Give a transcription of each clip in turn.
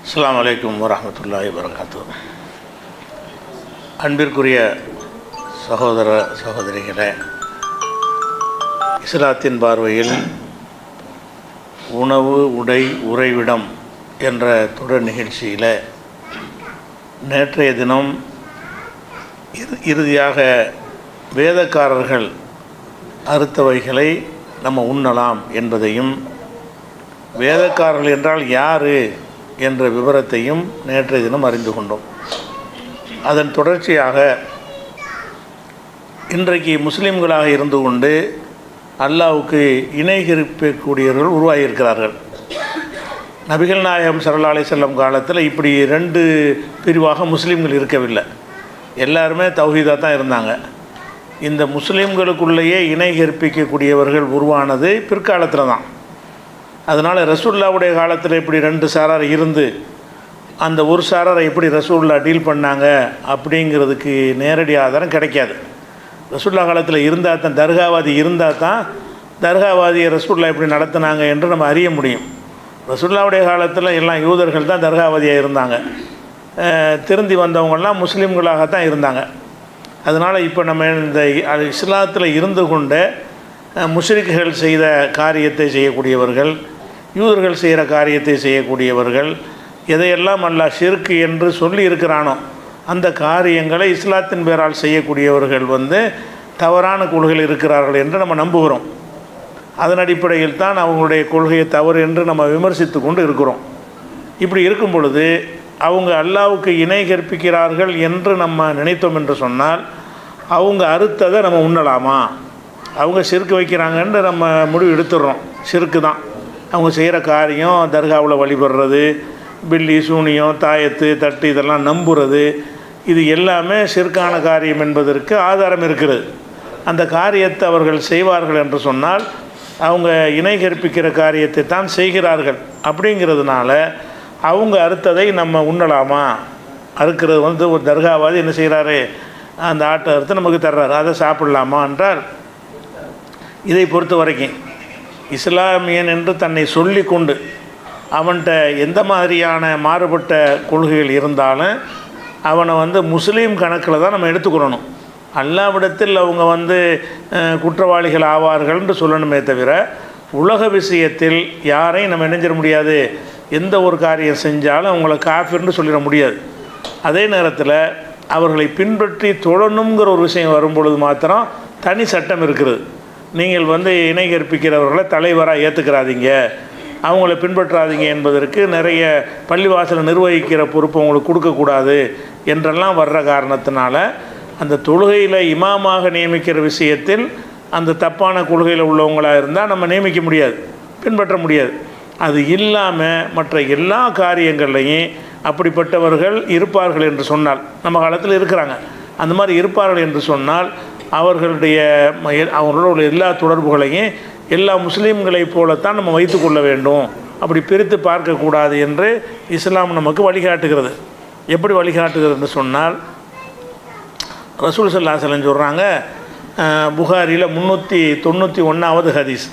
அஸ்ஸலாமு அலைக்கும் வரஹ்மத்துல்லாஹி வபரகாத்துஹு. அன்பிற்குரிய சகோதர சகோதரிகளே, இஸ்லாத்தின் பார்வையில் உணவு, உடை, உறைவிடம் என்ற தொடர் நிகழ்ச்சியில் நேற்றைய தினம் இறுதியாக வேதக்காரர்கள் அறுத்தவைகளை நம்ம உண்ணலாம் என்பதையும், வேதக்காரர்கள் என்றால் யார் என்ற விவரத்தையும் நேற்றைய தினம் அறிந்து கொண்டோம். அதன் தொடர்ச்சியாக இன்றைக்கு முஸ்லீம்களாக இருந்து கொண்டு அல்லாஹ்வுக்கு இணை கற்பிக்கக்கூடியவர்கள் உருவாகியிருக்கிறார்கள். நபிகள் நாயகம் ஸல்லல்லாஹு அலைஹி வஸல்லம் காலத்தில் இப்படி 2 பிரிவாக முஸ்லீம்கள் இருக்கவில்லை. எல்லாருமே தௌஹீதாக தான் இருந்தாங்க. இந்த முஸ்லீம்களுக்குள்ளேயே இணை கற்பிக்கக்கூடியவர்கள் உருவானது பிற்காலத்தில் தான். அதனால் ரசூலுல்லாவுடைய காலத்தில் இப்படி 2 சாரார் இருந்து அந்த ஒரு சாராரை எப்படி ரசூலுல்லா டீல் பண்ணாங்க அப்படிங்கிறதுக்கு நேரடி ஆதாரம் கிடைக்காது. ரசூலுல்லா காலத்தில் இருந்தால் தான், தர்காவாதி இருந்தால் தான் தர்காவாதியை ரசூலுல்லா எப்படி நடத்தினாங்க என்று நம்ம அறிய முடியும். ரசூலுல்லாவுடைய காலத்தில் எல்லாம் யூதர்கள் தான் தர்காவாதியாக இருந்தாங்க. திருந்தி வந்தவங்கள்லாம் முஸ்லீம்களாகத்தான் இருந்தாங்க. அதனால் இப்போ நம்ம இந்த இஸ்லாத்தில் இருந்து கொண்டு முஷ்ரிக்குகள் செய்த காரியத்தை செய்யக்கூடியவர்கள், யூதர்கள் செய்கிற காரியத்தை செய்யக்கூடியவர்கள், எதையெல்லாம் அல்லாஹ் ஷிர்க் என்று சொல்லி இருக்கிறானோ அந்த காரியங்களை இஸ்லாத்தின் பேரால் செய்யக்கூடியவர்கள் தவறான கொள்கையில் இருக்கிறார்கள் என்று நம்ம நம்புகிறோம். அதன் அடிப்படையில் தான் அவங்களுடைய கொள்கையை தவறு என்று நம்ம விமர்சித்து கொண்டு இருக்கிறோம். இப்படி இருக்கும் பொழுது அவங்க அல்லாஹ்வுக்கு இணை கற்பிக்கிறார்கள் என்று நம்ம நினைத்தோம் என்று சொன்னால் அவங்க அறுத்ததை நம்ம உண்ணலாமா? அவங்க ஷிர்க் வைக்கிறாங்கன்னு நம்ம முடிவு எடுத்துடுறோம். ஷிர்க்கு தான் அவங்க செய்கிற காரியம். தர்காவில் வழிபடுறது, பில்லி, சூனியம், தாயத்து, தட்டு இதெல்லாம் நம்புறது, இது எல்லாமே ஷிர்கான காரியம் என்பதற்கு ஆதாரம் இருக்கிறது. அந்த காரியத்தை அவர்கள் செய்வார்கள் என்று சொன்னால் அவங்க இணை கற்பிக்கிற காரியத்தை தான் செய்கிறார்கள். அப்படிங்கிறதுனால அவங்க அறுத்ததை நம்ம உண்ணலாமா? அறுக்கிறது ஒரு தர்காவாதி என்ன செய்கிறாரு, அந்த ஆட்டை அறுத்து நமக்கு தர்றாரு, அதை சாப்பிடலாமா என்றால், இதை பொறுத்த வரைக்கும் இஸ்லாமியன் என்று தன்னை சொல்லி கொண்டு அவன்கிட்ட எந்த மாதிரியான மாறுபட்ட கொள்கைகள் இருந்தாலும் அவனை முஸ்லீம் கணக்கில் தான் நம்ம எடுத்துக்கிறணும். அல்லாவிடத்தில் அவங்க குற்றவாளிகள் ஆவார்கள்னு சொல்லணுமே தவிர உலக விஷயத்தில் யாரையும் நம்ம நினைஞ்சிட முடியாது. எந்த ஒரு காரியம் செஞ்சாலும் அவங்கள காஃபிர்னு சொல்லிட முடியாது. அதே நேரத்தில் அவர்களை பின்பற்றி தொழணுங்கிற ஒரு விஷயம் வரும்பொழுது மாத்திரம் தனி சட்டம் இருக்கிறது. நீங்கள் இணை கற்பிக்கிறவர்களை தலைவராக ஏற்றுக்கிறாதீங்க, அவங்கள பின்பற்றாதீங்க என்பதற்கு நிறைய பள்ளிவாசலை நிர்வகிக்கிற பொறுப்பு அவங்களுக்கு கொடுக்கக்கூடாது என்றெல்லாம் வர்ற காரணத்தினால அந்த தொழுகையில் இமாமாக நியமிக்கிற விஷயத்தில் அந்த தப்பான கொள்கையில் உள்ளவங்களாக இருந்தால் நம்ம நியமிக்க முடியாது, பின்பற்ற முடியாது. அது இல்லாமல் மற்ற எல்லா காரியங்கள்லையும் அப்படிப்பட்டவர்கள் இருப்பார்கள் என்று சொன்னால், நம்ம காலத்தில் இருக்கிறாங்க, அந்த மாதிரி இருப்பார்கள் என்று சொன்னால் அவர்களோட எல்லா தொடர்புகளையும் எல்லா முஸ்லீம்களைப் போலத்தான் நம்ம வைத்து கொள்ள வேண்டும். அப்படி பிரித்து பார்க்கக்கூடாது என்று இஸ்லாம் நமக்கு வழிகாட்டுகிறது. எப்படி வழிகாட்டுகிறதுன்னு சொன்னால், ரசூல் ஸல்லல்லாஹு அலைஹி வஸல்லம் சொல்கிறாங்க, புகாரியில் 391வது ஹதீஸ்,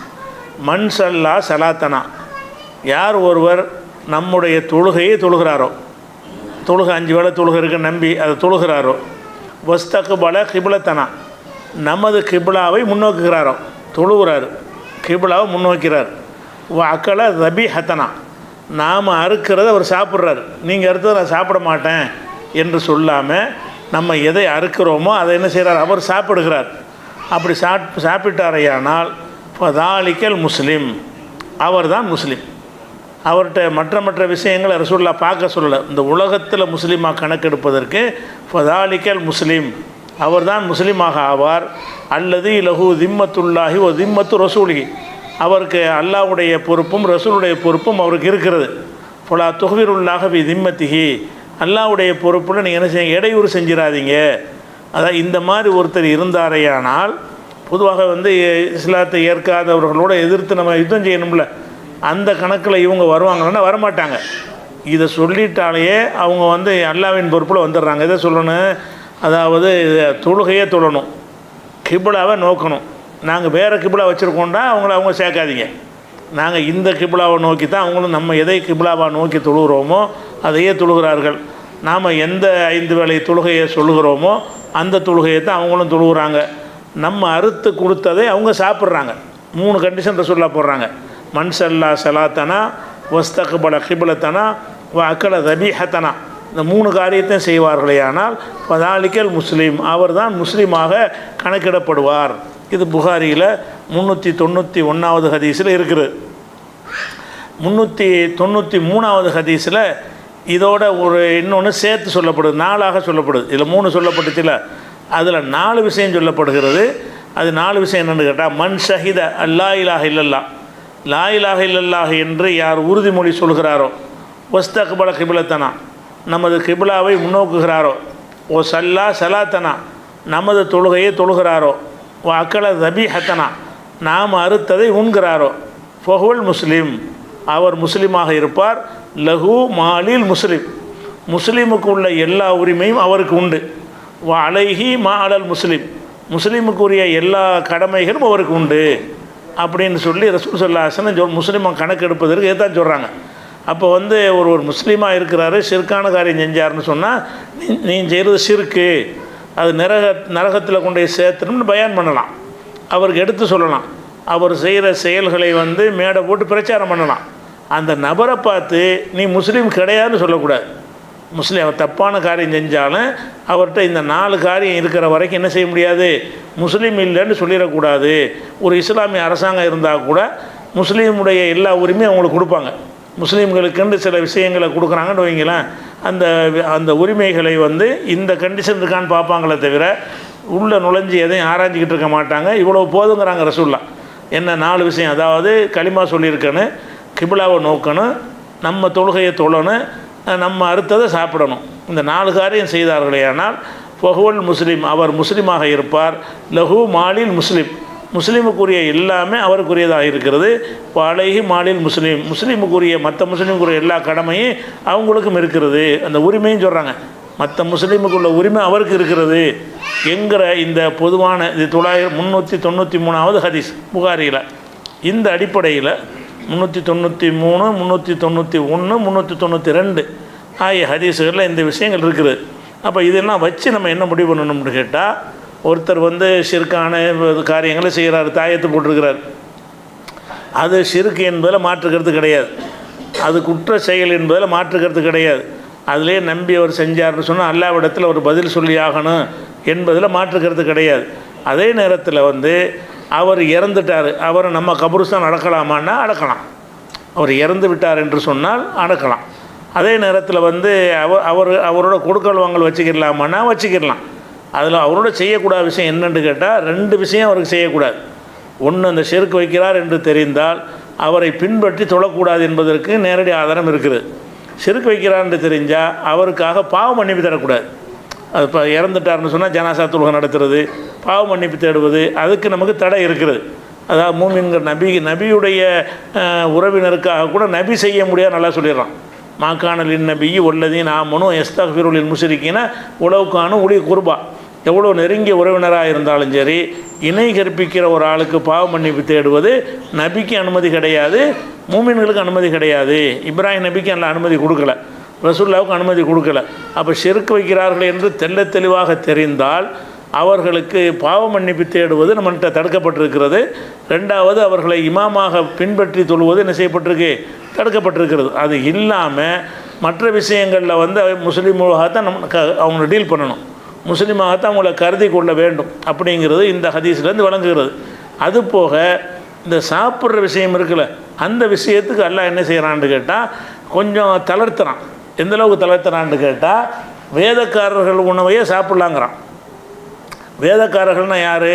மன் ஸல்லா ஸலாத்தனா, யார் ஒருவர் நம்முடைய தொழுகையை தொழுகிறாரோ, தொழுகை 5 வேளை தொழுகை இருக்க நம்பி அதை தொழுகிறாரோ, வஸ்தக்பல கிப்லத்தனா, நமது கிப்லாவை முன்னோக்குகிறாரோ, தொழுகிறார், கிப்லாவை முன்னோக்கிறார், அக்கலை ரபி ஹத்தனா, நாம் அறுக்கிறத அவர் சாப்பிட்றாரு, நீங்கள் அறுத்ததை நான் சாப்பிட மாட்டேன் என்று சொல்லாமல் நம்ம எதை அறுக்கிறோமோ அதை என்ன செய்கிறார், அவர் சாப்பிடுகிறார். அப்படி சாப்பிட்டாரையானால் ஃபதாலிக்கல் முஸ்லீம், அவர் தான் முஸ்லீம். அவர்கிட்ட மற்ற விஷயங்களை ரசூலுல்லா பார்க்க சொல்லலை. இந்த உலகத்தில் முஸ்லீமாக கணக்கெடுப்பதற்கு ஃபதாலிக்கல் முஸ்லீம், அவர் தான் முஸ்லீமாக ஆவார். அல்லது லஹு திம்மத்துல்லாஹி ஒ திம்மத்து ரசூலிஹி, அவருக்கு அல்லாஹ்வுடைய பொறுப்பும் ரசூலுடைய பொறுப்பும் அவருக்கு இருக்கிறது. ஃபலா துஹ்விருல்லாஹ பி திம்மத்திஹி, அல்லாஹ்வுடைய பொறுப்பில் நீங்கள் என்ன செய்ய, இடையூறு செஞ்சிடாதீங்க. அதான் இந்த மாதிரி ஒருத்தர் இருந்தாரையானால், பொதுவாக இஸ்லாத்தை ஏற்காதவர்களோடு எதிர்த்து நம்ம யுத்தம் செய்யணும்ல, அந்த கணக்கில் இவங்க வருவாங்கன்னா வரமாட்டாங்க. இதை சொல்லிட்டாலேயே அவங்க அல்லாஹ்வின் பொறுப்பில் வந்துடுறாங்க. இதை சொல்லணும், அதாவது தொழுகையே தொழணும், கிப்லாவை நோக்கணும். நாங்கள் வேறு கிப்லா வச்சுருக்கோண்டா அவங்க சேர்க்காதீங்க. நாங்கள் இந்த கிப்லாவை நோக்கி தான் அவங்களும் நம்ம எதை கிப்லாவை நோக்கி தொழுகிறோமோ அதையே தொழுகிறார்கள். நாம் எந்த 5 வேளை தொழுகையை சொல்லுகிறோமோ அந்த தொழுகையை தான் அவங்களும் தொழுகிறாங்க. நம்ம அறுத்து கொடுத்ததை அவங்க சாப்பிட்றாங்க. 3 கண்டிஷன் ரசூலுல்லாஹ் போடுறாங்க. மன்சல்லா சலாத்தனா வஸ்தக்பல கிப்லத்தனா அக்கல தபீஹத்தனா, இந்த 3 காரியத்தையும் செய்வார்களே ஆனால் பதாலிக்கல் முஸ்லீம், அவர் தான் முஸ்லீமாக கணக்கிடப்படுவார். இது புகாரியில் 391வது ஹதீஸில் இருக்குது. 393வது ஹதீஸில் இதோட ஒரு இன்னொன்று சேர்த்து சொல்லப்படுது, 4ஆக சொல்லப்படுது. இதில் 3 சொல்லப்பட்டுச்சுல, அதில் 4 விஷயம் சொல்லப்படுகிறது. அது 4 விஷயம் என்னென்னு கேட்டால், மன் ஷஹித அல்லா இலாஹ இல்லல்லா, லா இலாஹ இல்லல்லாஹ் என்று யார் உறுதிமொழி சொல்கிறாரோ, வஸ்தக்பல கிப்லத்தனா, நமது கிப்லாவை முன்னோக்குகிறாரோ, ஓ சல்லா சலாத்தனா, நமது தொழுகையை தொழுகிறாரோ, ஓ அக்கல தபீஹத்தனா, நாம் அறுத்ததை உண்கிறாரோ, ஃபஹுவல் முஸ்லீம், அவர் முஸ்லீமாக இருப்பார். லஹு மாலில் முஸ்லீம், முஸ்லீமுக்கு உள்ள எல்லா உரிமையும் அவருக்கு உண்டு. வ அலைஹி மா அலல் முஸ்லீம், முஸ்லீமுக்குரிய எல்லா கடமைகளும் அவருக்கு உண்டு அப்படின்னு சொல்லி ரசூல் ஸல்லல்லாஹு அலைஹி வஸல்லம் முஸ்லீமை கணக்கெடுப்பதற்கு எதான் சொல்கிறாங்க. அப்போ ஒரு முஸ்லீமாக இருக்கிறாரு, ஷிர்கான காரியம் செஞ்சார்னு சொன்னால், நீ செய்கிறது ஷிர்க்கு, அது நரகத்தில் கொண்டு போய் சேர்த்துணும்னு பயான் பண்ணலாம், அவருக்கு எடுத்து சொல்லலாம். அவர் செய்கிற செயல்களை மேடை போட்டு பிரச்சாரம் பண்ணலாம். அந்த நபரை பார்த்து நீ முஸ்லீம் கிடையாதுன்னு சொல்லக்கூடாது. முஸ்லீம் அவர் தப்பான காரியம் செஞ்சாலும் அவர்கிட்ட இந்த 4 காரியம் இருக்கிற வரைக்கும் என்ன செய்ய முடியாது, முஸ்லீம் இல்லைன்னு சொல்லிடக்கூடாது. ஒரு இஸ்லாமிய அரசாங்கம் இருந்தால் கூட முஸ்லீமுடைய எல்லா உரிமையும் அவங்களுக்கு கொடுப்பாங்க. முஸ்லீம்களுக்குன்னு சில விஷயங்களை கொடுக்குறாங்கன்னு வைங்களேன், அந்த உரிமைகளை இந்த கண்டிஷன் இருக்கான்னு பார்ப்பாங்களே தவிர உள்ளே நுழைஞ்சி எதையும் ஆராய்ஞ்சிக்கிட்டு இருக்க மாட்டாங்க. இவ்வளோ போதுங்கிறாங்க ரசூலுல்லாஹ். என்ன 4 விஷயம், அதாவது களிமா சொல்லியிருக்கணும், கிப்லாவை நோக்கணும், நம்ம தொழுகையை தொழணும், நம்ம அறுத்ததை சாப்பிடணும். இந்த 4 காரியம் செய்தார்களே ஆனால் ஃபஹுவல் முஸ்லீம், அவர் முஸ்லீமாக இருப்பார். லஹு மாலில் முஸ்லீம், முஸ்லீமுக்குரிய எல்லாமே அவருக்குரியதாக இருக்கிறது. அலைஹி மாலில் முஸ்லீம், முஸ்லீமுக்குரிய மற்ற முஸ்லீமுக்குரிய எல்லா கடமையும் அவங்களுக்கும் இருக்கிறது. அந்த உரிமையும் சொல்கிறாங்க, மற்ற முஸ்லீமுக்குள்ள உரிமை அவருக்கு இருக்கிறது என்கிற இந்த பொதுவான இது 393வது ஹதீஸ் புகாரியில். இந்த அடிப்படையில் 393, 391, 392 ஆகிய ஹதீஸுகளில் இந்த விஷயங்கள் இருக்குது. அப்போ இதெல்லாம் வச்சு நம்ம என்ன முடிவு பண்ணணும்னு கேட்டால், ஒருத்தர் ஷிர்கான காரியங்களை செய்கிறார், தாயத்து போட்டிருக்கிறார், அது ஷிர்க் என்பதில் மாற்றுக்கிறது கிடையாது, அது குற்ற செயல் என்பதில் மாற்றுக்கிறது கிடையாது. அதிலே நம்பி அவர் செஞ்சார்னு சொன்னால் அல்லாஹ்விடத்தில் ஒரு பதில் சொல்லி ஆகணும் என்பதில் மாற்றுக்கிறது கிடையாது. அதே நேரத்தில் அவர் இறந்துட்டார், அவரை நம்ம கபருஸ்தான் அடக்கலாமான்னா அடக்கலாம். அவர் இறந்து விட்டார் என்று சொன்னால் அடக்கலாம். அதே நேரத்தில் அவரோட கொடுக்கல் வாங்கல் வச்சுக்கிடலாமான்னா வச்சுக்கிடலாம். அதில் அவரோட செய்யக்கூடாத விஷயம் என்னென்னு கேட்டால் 2 விஷயம் அவருக்கு செய்யக்கூடாது. ஒன்று, அந்த ஷிர்க் வைக்கிறார் என்று தெரிந்தால் அவரை பின்பற்றி தொழக்கூடாது என்பதற்கு நேரடி ஆதாரம் இருக்குது. ஷிர்க் வைக்கிறார் என்று தெரிஞ்சால் அவருக்காக பாவ மன்னிப்பு தரக்கூடாது. அது இப்போ இறந்துட்டார்னு சொன்னால் ஜனாசா தொழுகை நடத்துறது, பாவ மன்னிப்பு தேடுவது, அதுக்கு நமக்கு தடை இருக்கிறது. அதாவது மூமின்கிற நபியுடைய உறவினருக்காக கூட நபி செய்ய முடியாது, நல்லா சொல்லிடுறான். மாக்கானலின் நபியி ஒல்லதீன் ஆமனும் எஸ்தக்ஃபிருலில் முஸ்ரிக்கீன உலவுக்கானும் உடைய குர்பா, எவ்வளோ நெருங்கிய உறவினராக இருந்தாலும் சரி, இணை கற்பிக்கிற ஒரு ஆளுக்கு பாவ மன்னிப்பு தேடுவது நபிக்கு அனுமதி கிடையாது, மூமின்களுக்கு அனுமதி கிடையாது. இப்ராஹிம் நபிக்கு அந்த அனுமதி கொடுக்கல, ரசூலுல்லாவுக்கு அனுமதி கொடுக்கல. அப்போ ஷிர்க் வைக்கிறார்கள் என்று தெள்ள தெளிவாக தெரிந்தால் அவர்களுக்கு பாவ மன்னிப்பு தேடுவது நம்மகிட்ட தடுக்கப்பட்டிருக்கிறது. 2வது, அவர்களை இமாமாக பின்பற்றி தொழுவது என்ன செய்யப்பட்டிருக்கு, தடுக்கப்பட்டிருக்கிறது. அது இல்லாமல் மற்ற விஷயங்களில் முஸ்லீமாகத்தான் அவங்கள டீல் பண்ணணும், முஸ்லீமாகத்தான் அவங்கள கருதி கொள்ள வேண்டும் அப்படிங்கிறது இந்த ஹதீஸ்லேருந்து வழங்குகிறது. அதுபோக இந்த சாப்பிட்ற விஷயம் இருக்குல்ல, அந்த விஷயத்துக்கு அல்லாஹ் என்ன செய்கிறான்னு கேட்டால் கொஞ்சம் தளர்த்துறான். எந்தளவுக்கு தளர்த்துறான்னு கேட்டால், வேதக்காரர்கள் உணவையே சாப்பிட்லாங்கிறான். வேதக்காரர்கள்னால் யார்?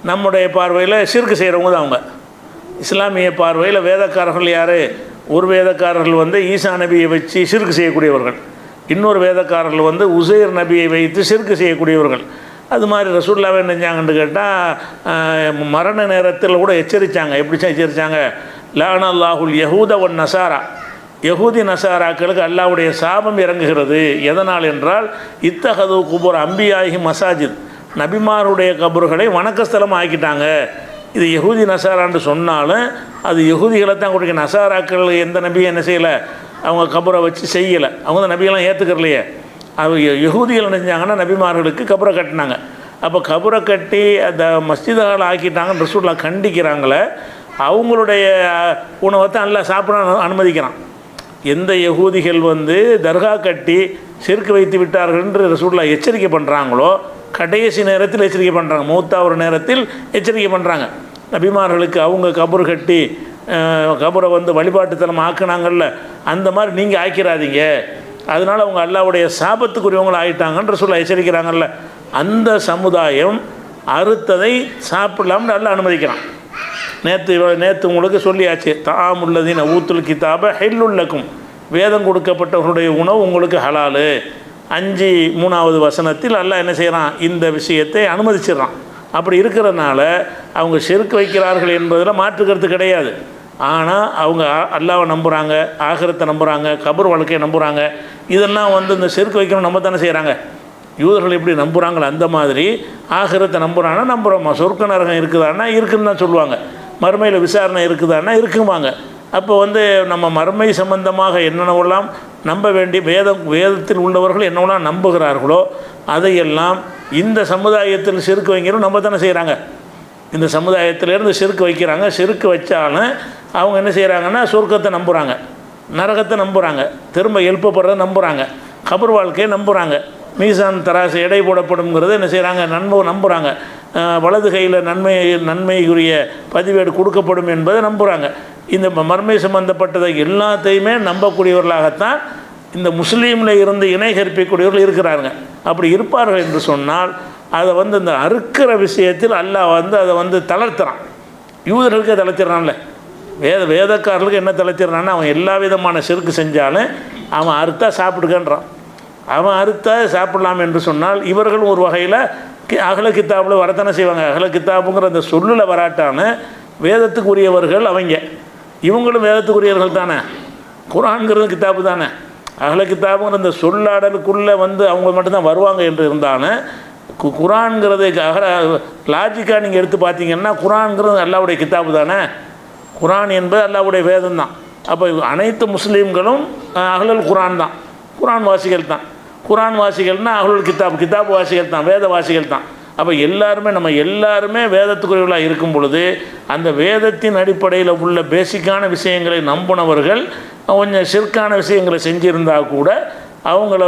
நம்முடைய பார்வையில் ஷிர்க் செய்கிறவங்க தான் அவங்க. இஸ்லாமிய பார்வையில் வேதக்காரர்கள் யார்? ஒரு வேதக்காரர்கள் ஈசா நபியை வச்சு ஷிர்க் செய்யக்கூடியவர்கள், இன்னொரு வேதக்காரர்கள் உசைர் நபியை வைத்து ஷிர்க் செய்யக்கூடியவர்கள். அது மாதிரி ரசூலுல்லாஹ் என்ன செஞ்சாங்கன்னு கேட்டால் மரண நேரத்தில் கூட எச்சரித்தாங்க. எப்படி எச்சரித்தாங்க? லானல்லாஹுல் யஹூத ஒன் நசாரா, யஹூதி நசாராக்களுக்கு அல்லாஹ்வுடைய சாபம் இறங்குகிறது. எதனால் என்றால், இத்தஹது குபூர் அம்பியாஹி மசாஜித், நபிமாருடைய கபர்களை வணக்கஸ்தலம் ஆக்கிட்டாங்க இது யஹூதி நசாரான்னு சொன்னாலும் அது யஹூதிகளை தான் கொடுக்க. நசாராக்கள் எந்த நபியும் என்ன செய்யலை, அவங்க கபரை வச்சு செய்யலை, அவங்க தான் நபியெல்லாம் ஏற்றுக்கிறலையே. அவங்க யஹூதிகள் என்ன செஞ்சாங்கன்னா நபிமார்களுக்கு கபரை கட்டினாங்க. அப்போ கபரை கட்டி அந்த மஸ்ஜிதுகளை ஆக்கிட்டாங்கன்னு ரசூலுல்லாஹ் கண்டிக்கிறாங்களே, அவங்களுடைய உணவை தான் நல்லா சாப்பிட அனுமதிக்கிறான். எந்த யஹூதிகள் தர்கா கட்டி சிறுக்கு வைத்து விட்டார்கள் என்று ரசூலுல்லாஹ் எச்சரிக்கை பண்ணுறாங்களோ, கடைசி நேரத்தில் எச்சரிக்கை பண்ணுறாங்க, மௌத்தாவுற நேரத்தில் எச்சரிக்கை பண்ணுறாங்க. நபிமார்களுக்கு அவங்க கபர் கட்டி கபரை வழிபாட்டுத்தலம் ஆக்குனாங்கல்ல, அந்த மாதிரி நீங்கள் ஆக்கிறாதீங்க, அதனால் அவங்க அல்லாஹ்வுடைய சாபத்துக்குரியவங்களை ஆகிட்டாங்கன்னு ரசூலுல்லாஹ் எச்சரிக்கிறாங்கல்ல. அந்த சமுதாயம் அறுத்ததை சாப்பிடலாம்னு அல்லாஹ் அனுமதிக்கிறான். நேற்று உங்களுக்கு சொல்லியாச்சு, தாமுல்லதீன ஊத்துல் கிதாப ஹில்லுல்லக்கும், வேதம் கொடுக்கப்பட்டவர்களுடைய உணவு உங்களுக்கு ஹலாலு. 5:3 வசனத்தில் அல்லாஹ் என்ன செய்கிறான், இந்த விஷயத்தை அனுமதிச்சிடறான். அப்படி இருக்கிறதுனால அவங்க ஷிர்க் வைக்கிறார்கள் என்பதில் மாற்றுக்கிறது கிடையாது. ஆனால் அவங்க அல்லாஹ்வை நம்புகிறாங்க, ஆகிரத்தை நம்புகிறாங்க, கபர் வாழ்க்கையை நம்புகிறாங்க. இதெல்லாம் இந்த ஷிர்க் வைக்கணும் நம்ம தானே செய்கிறாங்க. யூதர்கள் எப்படி நம்புகிறாங்களோ அந்த மாதிரி ஆகிரத்தை நம்புகிறாங்கன்னா நம்புகிறோமா, சொர்க்க நரகம் இருக்குதான்னா இருக்குன்னு தான் சொல்லுவாங்க, மறுமையில் விசாரணை இருக்குதான்னா இருக்குவாங்க. அப்போ நம்ம மறுமை சம்பந்தமாக என்னென்னவெல்லாம் நம்ப வேண்டி வேதத்தில் உள்ளவர்கள் என்னவெல்லாம் நம்புகிறார்களோ அதையெல்லாம் இந்த சமுதாயத்தில் சிறுக்கு வைக்கிறோம் நம்ம தானே செய்கிறாங்க. இந்த சமுதாயத்திலேருந்து சிறுக்கு வைக்கிறாங்க. சிறுக்கு வச்சாலும் அவங்க என்ன செய்கிறாங்கன்னா சொர்க்கத்தை நம்புகிறாங்க, நரகத்தை நம்புகிறாங்க, திரும்ப எழுப்பப்படுறதை நம்புகிறாங்க, கபர் வாழ்க்கையை நம்புகிறாங்க, மீசான் தராசு எடை போடப்படும்ங்கிறத என்ன செய்கிறாங்க நம்புகிறாங்க, வலது கையில் நன்மைக்குரிய பதிவேடு கொடுக்கப்படும் என்பதை நம்புகிறாங்க. இந்த மர்மை சம்பந்தப்பட்டதை எல்லாத்தையுமே நம்பக்கூடியவர்களாகத்தான் இந்த முஸ்லீமில் இருந்து இணை கற்பிக்கக்கூடியவர்கள் இருக்கிறாங்க. அப்படி இருப்பார்கள் என்று சொன்னால் அதை இந்த அறுக்கிற விஷயத்தில் அல்லாஹ் அதை தளர்த்துறான். யூதர்களுக்கே தளர்த்திடறான்ல, வேதக்காரர்களுக்கு என்ன தளர்த்திடறான்னா, அவன் எல்லா விதமான சிறுக்கு செஞ்சாலும் அவன் அறுத்தா சாப்பிடுங்கன்றான். அவன் அறுத்தா சாப்பிடலாம் என்று சொன்னால் இவர்கள் ஒரு வகையில் அகல கித்தாபில் வரத்தானே செய்வாங்க. அகல கித்தாபுங்கிற அந்த சொல்லில் வராட்டான வேதத்துக்குரியவர்கள் அவங்க, இவங்களும் வேதத்துக்குரியவர்கள் தானே. குர்ஆன்கிறது கித்தாபு தானே. அகல கித்தாபுங்கிற அந்த சொல்லாடலுக்குள்ளே அவங்க மட்டும்தான் வருவாங்க என்று இருந்தாலும் குர்ஆன்கிறது லாஜிக்காக நீங்கள் எடுத்து பார்த்தீங்கன்னா குர்ஆன்கிறது அல்லாஹ்வுடைய கித்தாபு தானே. குர்ஆன் என்பது அல்லாஹ்வுடைய வேதம் தான். அப்போ அனைத்து முஸ்லீம்களும் அஹ்லுல் குர்ஆன் தான், குர்ஆன் வாசிகள் தான். குர்ஆன் வாசிகள்னால் அஹ்லுல் கிதாப் வாசிகள் தான், வேத வாசிகள் தான். அப்போ நம்ம எல்லாருமே வேதத்துக்குரியவர்களாக இருக்கும் பொழுது அந்த வேதத்தின் அடிப்படையில் உள்ள பேசிக்கான விஷயங்களை நம்பினவர்கள் கொஞ்சம் ஷிர்கான விஷயங்களை செஞ்சுருந்தால் கூட அவங்கள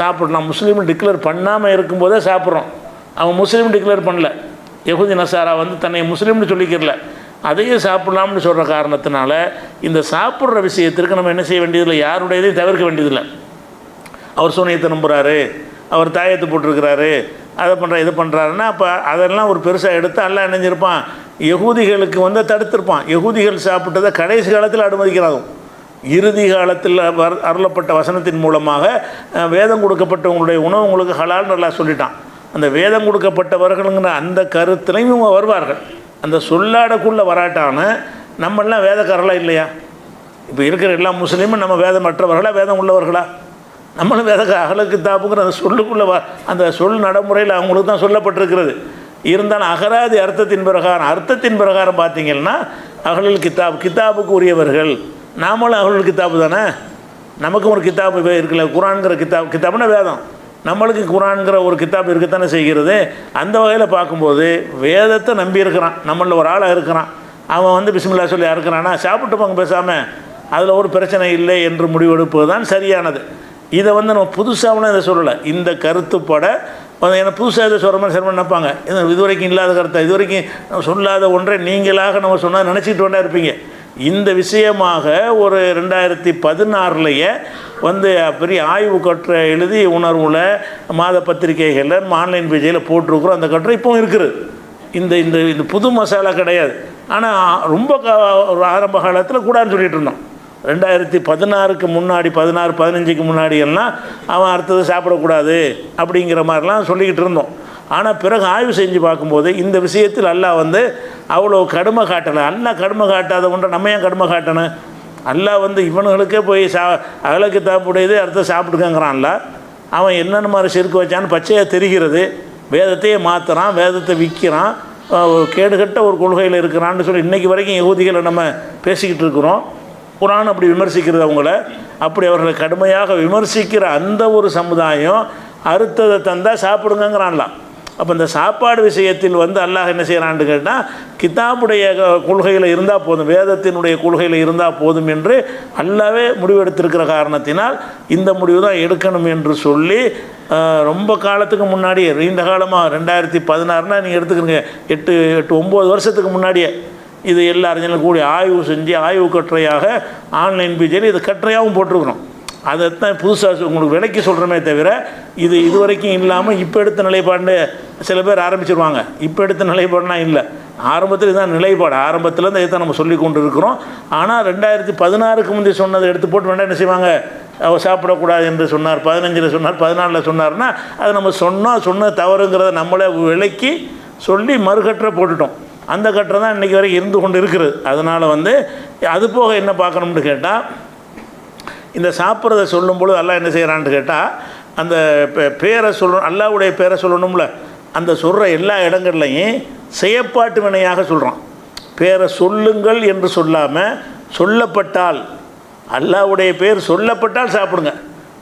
சாப்பிடலாம். முஸ்லீம் டிக்ளேர் பண்ணாமல் இருக்கும்போதே சாப்பிட்றோம். அவன் முஸ்லீம் டிக்ளேர் பண்ணல, யஹூதி நசாரா தன்னை முஸ்லீம்னு சொல்லிக்கிறல, அதையும் சாப்பிட்லாம்னு சொல்கிற காரணத்தினால இந்த சாப்பிட்ற விஷயத்திற்கு நம்ம என்ன செய்ய வேண்டியதில்லை, யாருடையதையும் தவிர்க்க வேண்டியதில்லை. அவர் சூனியத்தை நம்புகிறாரு, அவர் தாயத்தை போட்டிருக்கிறாரு, அதை பண்ணுற இது பண்ணுறாருன்னா அப்போ அதெல்லாம் ஒரு பெருசாக எடுத்து எல்லாம் இணைஞ்சிருப்பான். யகூதிகளுக்கு தடுத்திருப்பான். யகூதிகள் சாப்பிட்டதை கடைசி காலத்தில் அனுமதிக்கிறாங்க. இறுதி காலத்தில் அருளப்பட்ட வசனத்தின் மூலமாக வேதம் கொடுக்கப்பட்டவங்களுடைய உணவு உங்களுக்கு ஹலால்னு நல்லா சொல்லிட்டான். அந்த வேதம் கொடுக்கப்பட்டவர்கள்ங்கிற அந்த கருத்துலையும் இவங்க வருவார்கள். அந்த சொல்லாடக்குள்ளே வராட்டான நம்மளாம் வேதக்காரர்களாக இல்லையா? இப்போ இருக்கிற எல்லா முஸ்லீமும் நம்ம வேதமற்றவர்களா, வேதம் உள்ளவர்களா? நம்மளும் அகல கித்தாபுங்கிற அந்த சொல்லுக்குள்ளே அந்த சொல் நடைமுறையில் அவங்களுக்கு தான் சொல்லப்பட்டிருக்கிறது. இருந்தாலும் அகராதி அர்த்தத்தின் பிரகாரம் பார்த்திங்கன்னா அகலுல் கித்தாபுக்கு உரியவர்கள் நாமளும் அகலுல் கித்தாபு தானே. நமக்கும் ஒரு கித்தாபு இருக்குல்ல, குர்ஆன்கிற கித்தாபுனா வேதம். நம்மளுக்கு குர்ஆன்கிற ஒரு கித்தாப் இருக்கத்தானே செய்கிறது. அந்த வகையில் பார்க்கும்போது வேதத்தை நம்பி இருக்கிறான், நம்மளில் ஒரு ஆளாக இருக்கிறான். அவன் பிஸ்மில்லா சொல்லி அறுக்கிறான்னா சாப்பிட்டு போங்க பேசாமல், அதில் ஒரு பிரச்சனை இல்லை என்று முடிவெடுப்பது தான் சரியானது. இதை நம்ம புதுசாகவும் இதை சொல்லலை. இந்த கருத்துப்பட ஏன்னா புதுசாக இதை சொல்கிற மாதிரி சிரமம் நினைப்பாங்க. இதுவரைக்கும் இல்லாத கருத்தை, இதுவரைக்கும் சொல்லாத ஒன்றை நீங்களாக நம்ம சொன்னால் நினச்சிக்கிட்டு வேண்டா இருப்பீங்க. இந்த விஷயமாக ஒரு 2016 பெரிய ஆய்வு கட்டுரை எழுதி உணர்வில் மாத பத்திரிகைகளில் ஆன்லைன் பேஜில் போட்டிருக்கிறோம். அந்த கட்டுரை இப்போவும் இருக்குது. இந்த புது மசாலா கிடையாது. ஆனால் ரொம்ப ஆரம்ப காலத்தில் கூடாதுன்னு சொல்லிகிட்டு இருந்தோம். 2016க்கு முன்னாடி 15க்கு முன்னாடி எல்லாம் அவன் அடுத்தது சாப்பிடக்கூடாது அப்படிங்கிற மாதிரிலாம் சொல்லிக்கிட்டு இருந்தோம். ஆனால் பிறகு ஆய்வு செஞ்சு பார்க்கும்போது இந்த விஷயத்தில் அல்லாஹ் அவ்வளோ கடுமை காட்டலை. அல்லாஹ் கடுமை காட்டாத ஒன்றை நம்ம ஏன் கடுமை காட்டணும்? அல்லாஹ் இவனுங்களுக்கே போய் அகலுக்கு தாப்புடையது அடுத்த சாப்பிட்டுக்கங்கிறான்ல. அவன் என்னென்ன மாதிரி செருக்கு வச்சான்னு பச்சையாக தெரிகிறது. வேதத்தையே மாற்றுறான், வேதத்தை விற்கிறான். கேடுகட்ட ஒரு கொள்கையில் இருக்கிறான்னு சொல்லி இன்றைக்கி வரைக்கும் யகூதிகளை நம்ம பேசிக்கிட்டு இருக்கிறோம். குர்ஆன் அப்படி விமர்சிக்கிறது அவங்கள, அப்படி அவர்களை கடுமையாக விமர்சிக்கிற அந்த ஒரு சமுதாயம் அறுத்ததை தந்தால் சாப்பிடுங்கிறான்லாம். அப்போ இந்த சாப்பாடு விஷயத்தில் அல்லாஹ் என்ன செய்கிறான்னு கேட்டால், கிதாபுடைய கொள்கையில் இருந்தால் போதும், வேதத்தினுடைய கொள்கையில் இருந்தால் போதும் என்று அல்லாவே முடிவெடுத்திருக்கிற காரணத்தினால் இந்த முடிவு தான் எடுக்கணும் என்று சொல்லி ரொம்ப காலத்துக்கு முன்னாடியே, நீண்ட காலமாக 2016 நீங்கள் எடுத்துக்கிறீங்க, 8-9 வருஷத்துக்கு முன்னாடியே இது எல்லா அறிஞர்களும் கூடி ஆய்வு செஞ்சு ஆய்வு கட்டுரையாக ஆன்லைன் பிஜியில் இது கட்டுரையாகவும் போட்டிருக்கிறோம். அதைத்தான் புதுசாக உங்களுக்கு விலைக்கு சொல்கிறோமே தவிர இது வரைக்கும் இல்லாமல் இப்போ எடுத்த நிலைப்பாடு சில பேர் ஆரம்பிச்சிருவாங்க. இப்போ எடுத்த நிலைப்பாடுனா இல்லை, ஆரம்பத்தில் இதுதான் நிலைப்பாடு, ஆரம்பத்துலேருந்து இதை தான் நம்ம சொல்லி கொண்டு இருக்கிறோம். ஆனால் 2016க்கு முந்தைய சொன்னதை எடுத்து போட்டு வேண்டாம் என்ன செய்வாங்க, அவர் சாப்பிடக்கூடாது என்று சொன்னார், 15 சொன்னார், 14 சொன்னார்னா அதை நம்ம சொன்ன தவறுங்கிறத நம்மளே விலைக்கு சொல்லி மறுகற்றை போட்டுட்டோம். அந்த கட்டுரை தான் இன்றைக்கி வரைக்கும் இருந்து கொண்டு இருக்கிறது. அதனால் அது போக என்ன பார்க்கணும்னு கேட்டால், இந்த சாப்பிட்றத சொல்லும்பொழுது அல்லாஹ் என்ன செய்கிறான்னு கேட்டால், அந்த பேரை சொல்லணும், அல்லாஹ்வுடைய பேரை சொல்லணும்ல, அந்த சொல்கிற எல்லா இடங்கள்லையும் செயற்பாட்டு வினையாக சொல்கிறான். பேரை சொல்லுங்கள் என்று சொல்லாமல் சொல்லப்பட்டால், அல்லாஹ்வுடைய பேர் சொல்லப்பட்டால் சாப்பிடுங்க,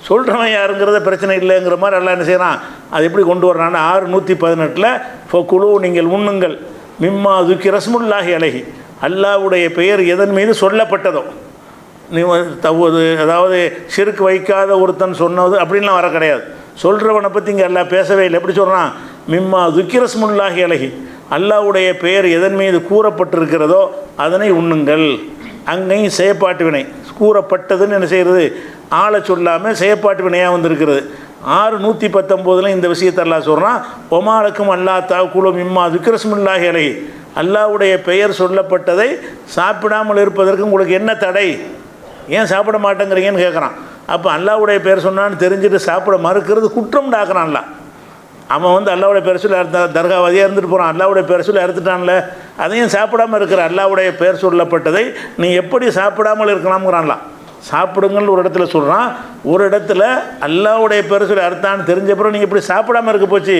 சொல்கிறவன் யாருங்கிறத பிரச்சனை இல்லைங்கிற மாதிரி அல்லாஹ் என்ன செய்கிறான், அது எப்படி கொண்டு வர்றான்னு 6:118 ஃபக்குலு நீங்கள் உண்ணுங்கள் மிம்மா துக்கி ரஸ்முல்லாஹி அலைஹி, அல்லாஹ்வுடைய பெயர் எதன் மீது சொல்லப்பட்டதோ, நீ தவது அதாவது ஷிர்க் வைக்காத ஒருத்தன் சொன்னது அப்படின்லாம் வர கிடையாது. சொல்கிறவனை பற்றி இங்கே அல்லாஹ் பேசவே இல்லை. எப்படி சொல்கிறான், மிம்மா துக்கி ரஸ்முல்லாஹி அலைஹி, அல்லாஹ்வுடைய பெயர் எதன் மீது கூறப்பட்டிருக்கிறதோ அதனை உண்ணுங்கள். அங்கேயும் செயற்பாட்டு வினை கூறப்பட்டதுன்னு என்ன செய்கிறது, ஆளை சொல்லாமல் செயற்பாட்டு வினையாக வந்திருக்கிறது. 6:119 இந்த விஷயத்தை அல்லாஹ் சொல்கிறான், ஒமாலக்கும் அல்லா தாக்குலு மிம்மா துக்கி ரஸ்முல்லாஹி அலைஹி, அல்லாஹ்வுடைய பெயர் சொல்லப்பட்டதை சாப்பிடாமல் இருப்பதற்கு உங்களுக்கு என்ன தடை, ஏன் சாப்பிட மாட்டேங்கிறீங்கன்னு கேட்குறான். அப்போ அல்லாஹ்வுடைய பேர் சொன்னான்னு தெரிஞ்சுட்டு சாப்பிட மறுக்கிறது குற்றம் டாக்குறான்ல. அவன் அல்லாஹ்வுடைய பேர் சொல்லி தர்காவாதியாக இருந்துட்டு போகிறான், அல்லாஹ்வுடைய பேர் சொல்லி அறுத்துட்டான்ல, அதையும் சாப்பிடாமல் இருக்கிற அல்லாஹ்வுடைய பேர் சொல்லப்பட்டதை நீ எப்படி சாப்பிடாமல் இருக்கலாம்ங்கிறான்லாம். சாப்பிடுங்கள்னு ஒரு இடத்துல சொல்கிறான், ஒரு இடத்துல அல்லாஹ்வுடைய பேர் சொல்லி அறுத்தான்னு தெரிஞ்ச பிறகு நீங்கள் எப்படி சாப்பிடாமல் இருக்க போச்சு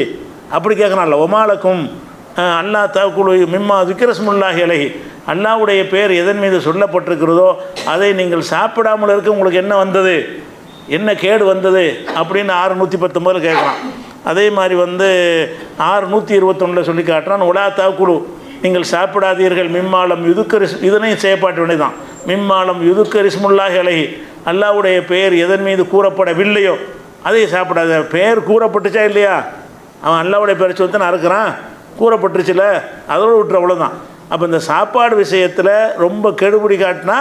அப்படி கேட்குறான்ல. ஒமாலக்கும் அல்லா தாக்குலு மிம்மா துக்கி ரஸ்முல்லாஹி அலைஹி, அல்லாஹ்வுடைய பேர் எதன் மீது சொல்லப்பட்டிருக்கிறதோ அதை நீங்கள் சாப்பிடாமல் இருக்க உங்களுக்கு என்ன வந்தது, என்ன கேடு வந்தது அப்படின்னு 6:119 கேட்குறான். அதே மாதிரி 6:121 சொல்லி காட்டுறான், உலா தாக்குலு நீங்கள் சாப்பிடாதீர்கள் மிம்மாலம் யுதுக்கரிஸ், இதனையும் செயற்பாட்டு வினை தான், மிம்மாலம் யுதுக்கரிஸ்முல்லாஹி அலைஹி, அல்லாஹ்வுடைய பெயர் எதன் மீது கூறப்படவில்லையோ அதை சாப்பிடாத. பெயர் கூறப்பட்டுச்சா இல்லையா, அவன் அல்லாஹ்வுடைய பேர் சொல்லி தான் அறுக்கிறான், கூறப்பட்டுருச்சுல, அதோடு விட்டுற அவ்வளோதான். அப்போ இந்த சாப்பாடு விஷயத்தில் ரொம்ப கெடுபிடி காட்டினா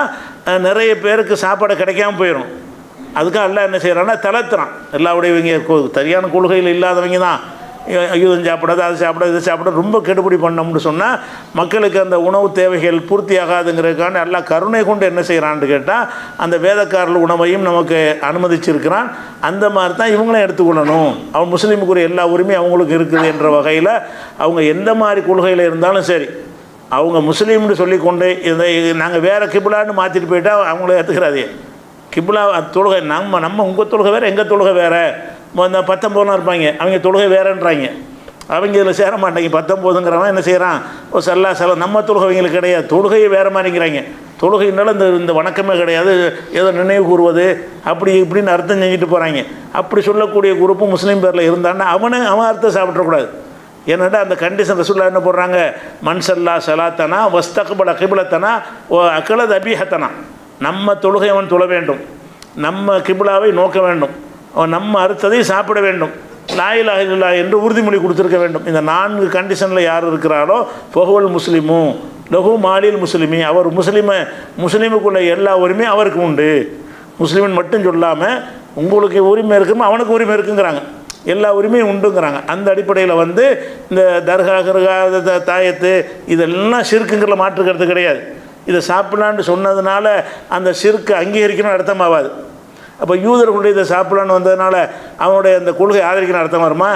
நிறைய பேருக்கு சாப்பாடு கிடைக்காம போயிடும். அதுக்காக எல்லாம் என்ன செய்கிறான்னா தளர்த்துறான். எல்லாவுடையவங்க சரியான கொள்கையில் இல்லாதவங்க தான் ஐயோதம் சாப்பிடாது, அது சாப்பிடாது, இது சாப்பிடாது, ரொம்ப கெடுபிடி பண்ணோம்னு சொன்னால் மக்களுக்கு அந்த உணவு தேவைகள் பூர்த்தி ஆகாதுங்கிறதுக்கான எல்லாம் கருணை கொண்டு என்ன செய்கிறான்னு கேட்டால் அந்த வேதக்காரர்கள் உணவையும் நமக்கு அனுமதிச்சிருக்கிறான். அந்த மாதிரி தான் இவங்களும் எடுத்துக்கொள்ளணும். அவன் முஸ்லீமுக்குரிய எல்லா உரிமையும் அவங்களுக்கு இருக்குது என்ற வகையில் அவங்க எந்த மாதிரி கொள்கையில் இருந்தாலும் சரி, அவங்க முஸ்லீம்னு சொல்லிக்கொண்டு இதை நாங்கள் வேறு கிபிலான்னு மாற்றிட்டு போயிட்டால் அவங்கள ஏற்றுக்கிறாதே. கிபிலா தொழுகை நம்ம உங்கள் தொழுகை வேறு, எங்கள் தொழுகை வேறு. இந்த 19 இருப்பாங்க, அவங்க தொழுகை வேறன்றாங்க, அவங்க இதில் சேர மாட்டாங்க. 19ங்கிறவன் என்ன செய்கிறான், ஒரு செல்ல நம்ம தொழுகை அவங்களுக்கு கிடையாது, தொழுகையை வேறு மாதிரிங்கிறாங்க. தொழுகைனால இந்த வணக்கமே கிடையாது, ஏதோ நினைவு கூறுவது அப்படி இப்படின்னு அர்த்தம் செஞ்சுட்டு போகிறாங்க. அப்படி சொல்லக்கூடிய குரூப்பு முஸ்லீம் பேரில் இருந்தான்னா அவன் அர்த்தம் சாப்பிட்றக்கூடாது. ஏன்னாட்டா அந்த கண்டிஷன் ரசூலுல்லாஹ் என்ன போடுறாங்க, மன்சல்லா சலாத்தனா வஸ்தக்பல கிபிலத்தனா ஓ அக்கலத் அபிஹத்தனா, நம்ம தொழுகை அவன் தொழ வேண்டும், நம்ம கிபிலாவை நோக்க வேண்டும், அவன் நம்ம அறுத்ததை சாப்பிட வேண்டும், லா இலாஹ இல்லல்லாஹ் என்று உறுதிமொழி கொடுத்துருக்க வேண்டும். இந்த 4 கண்டிஷனில் யார் இருக்கிறாரோ ஃபஹுவல் முஸ்லிமு லஹு மாலில் முஸ்லிமி, அவர் முஸ்லீமுக்குள்ள எல்லா உரிமையும் அவருக்கு உண்டு. முஸ்லீமின் மட்டும் சொல்லாமல் உங்களுக்கு உரிமை இருக்குமோ அவனுக்கு உரிமை இருக்குங்கிறாங்க, எல்லா உரிமையும் உண்டுங்கிறாங்க. அந்த அடிப்படையில் இந்த தர்கா கர்கா தாயத்து இதெல்லாம் ஷிர்க்குங்கிற மாற்றுக்கிறது கிடையாது. இதை சாப்பிடலான்னு சொன்னதுனால அந்த ஷிர்க்கு அங்கீகரிக்கணும்னு அர்த்தமாகாது. அப்போ யூதர்களுடைய இதை சாப்பிடலான்னு வந்ததுனால அவனுடைய அந்த கொள்கை ஆதரிக்கணும் அர்த்தம் வருமா?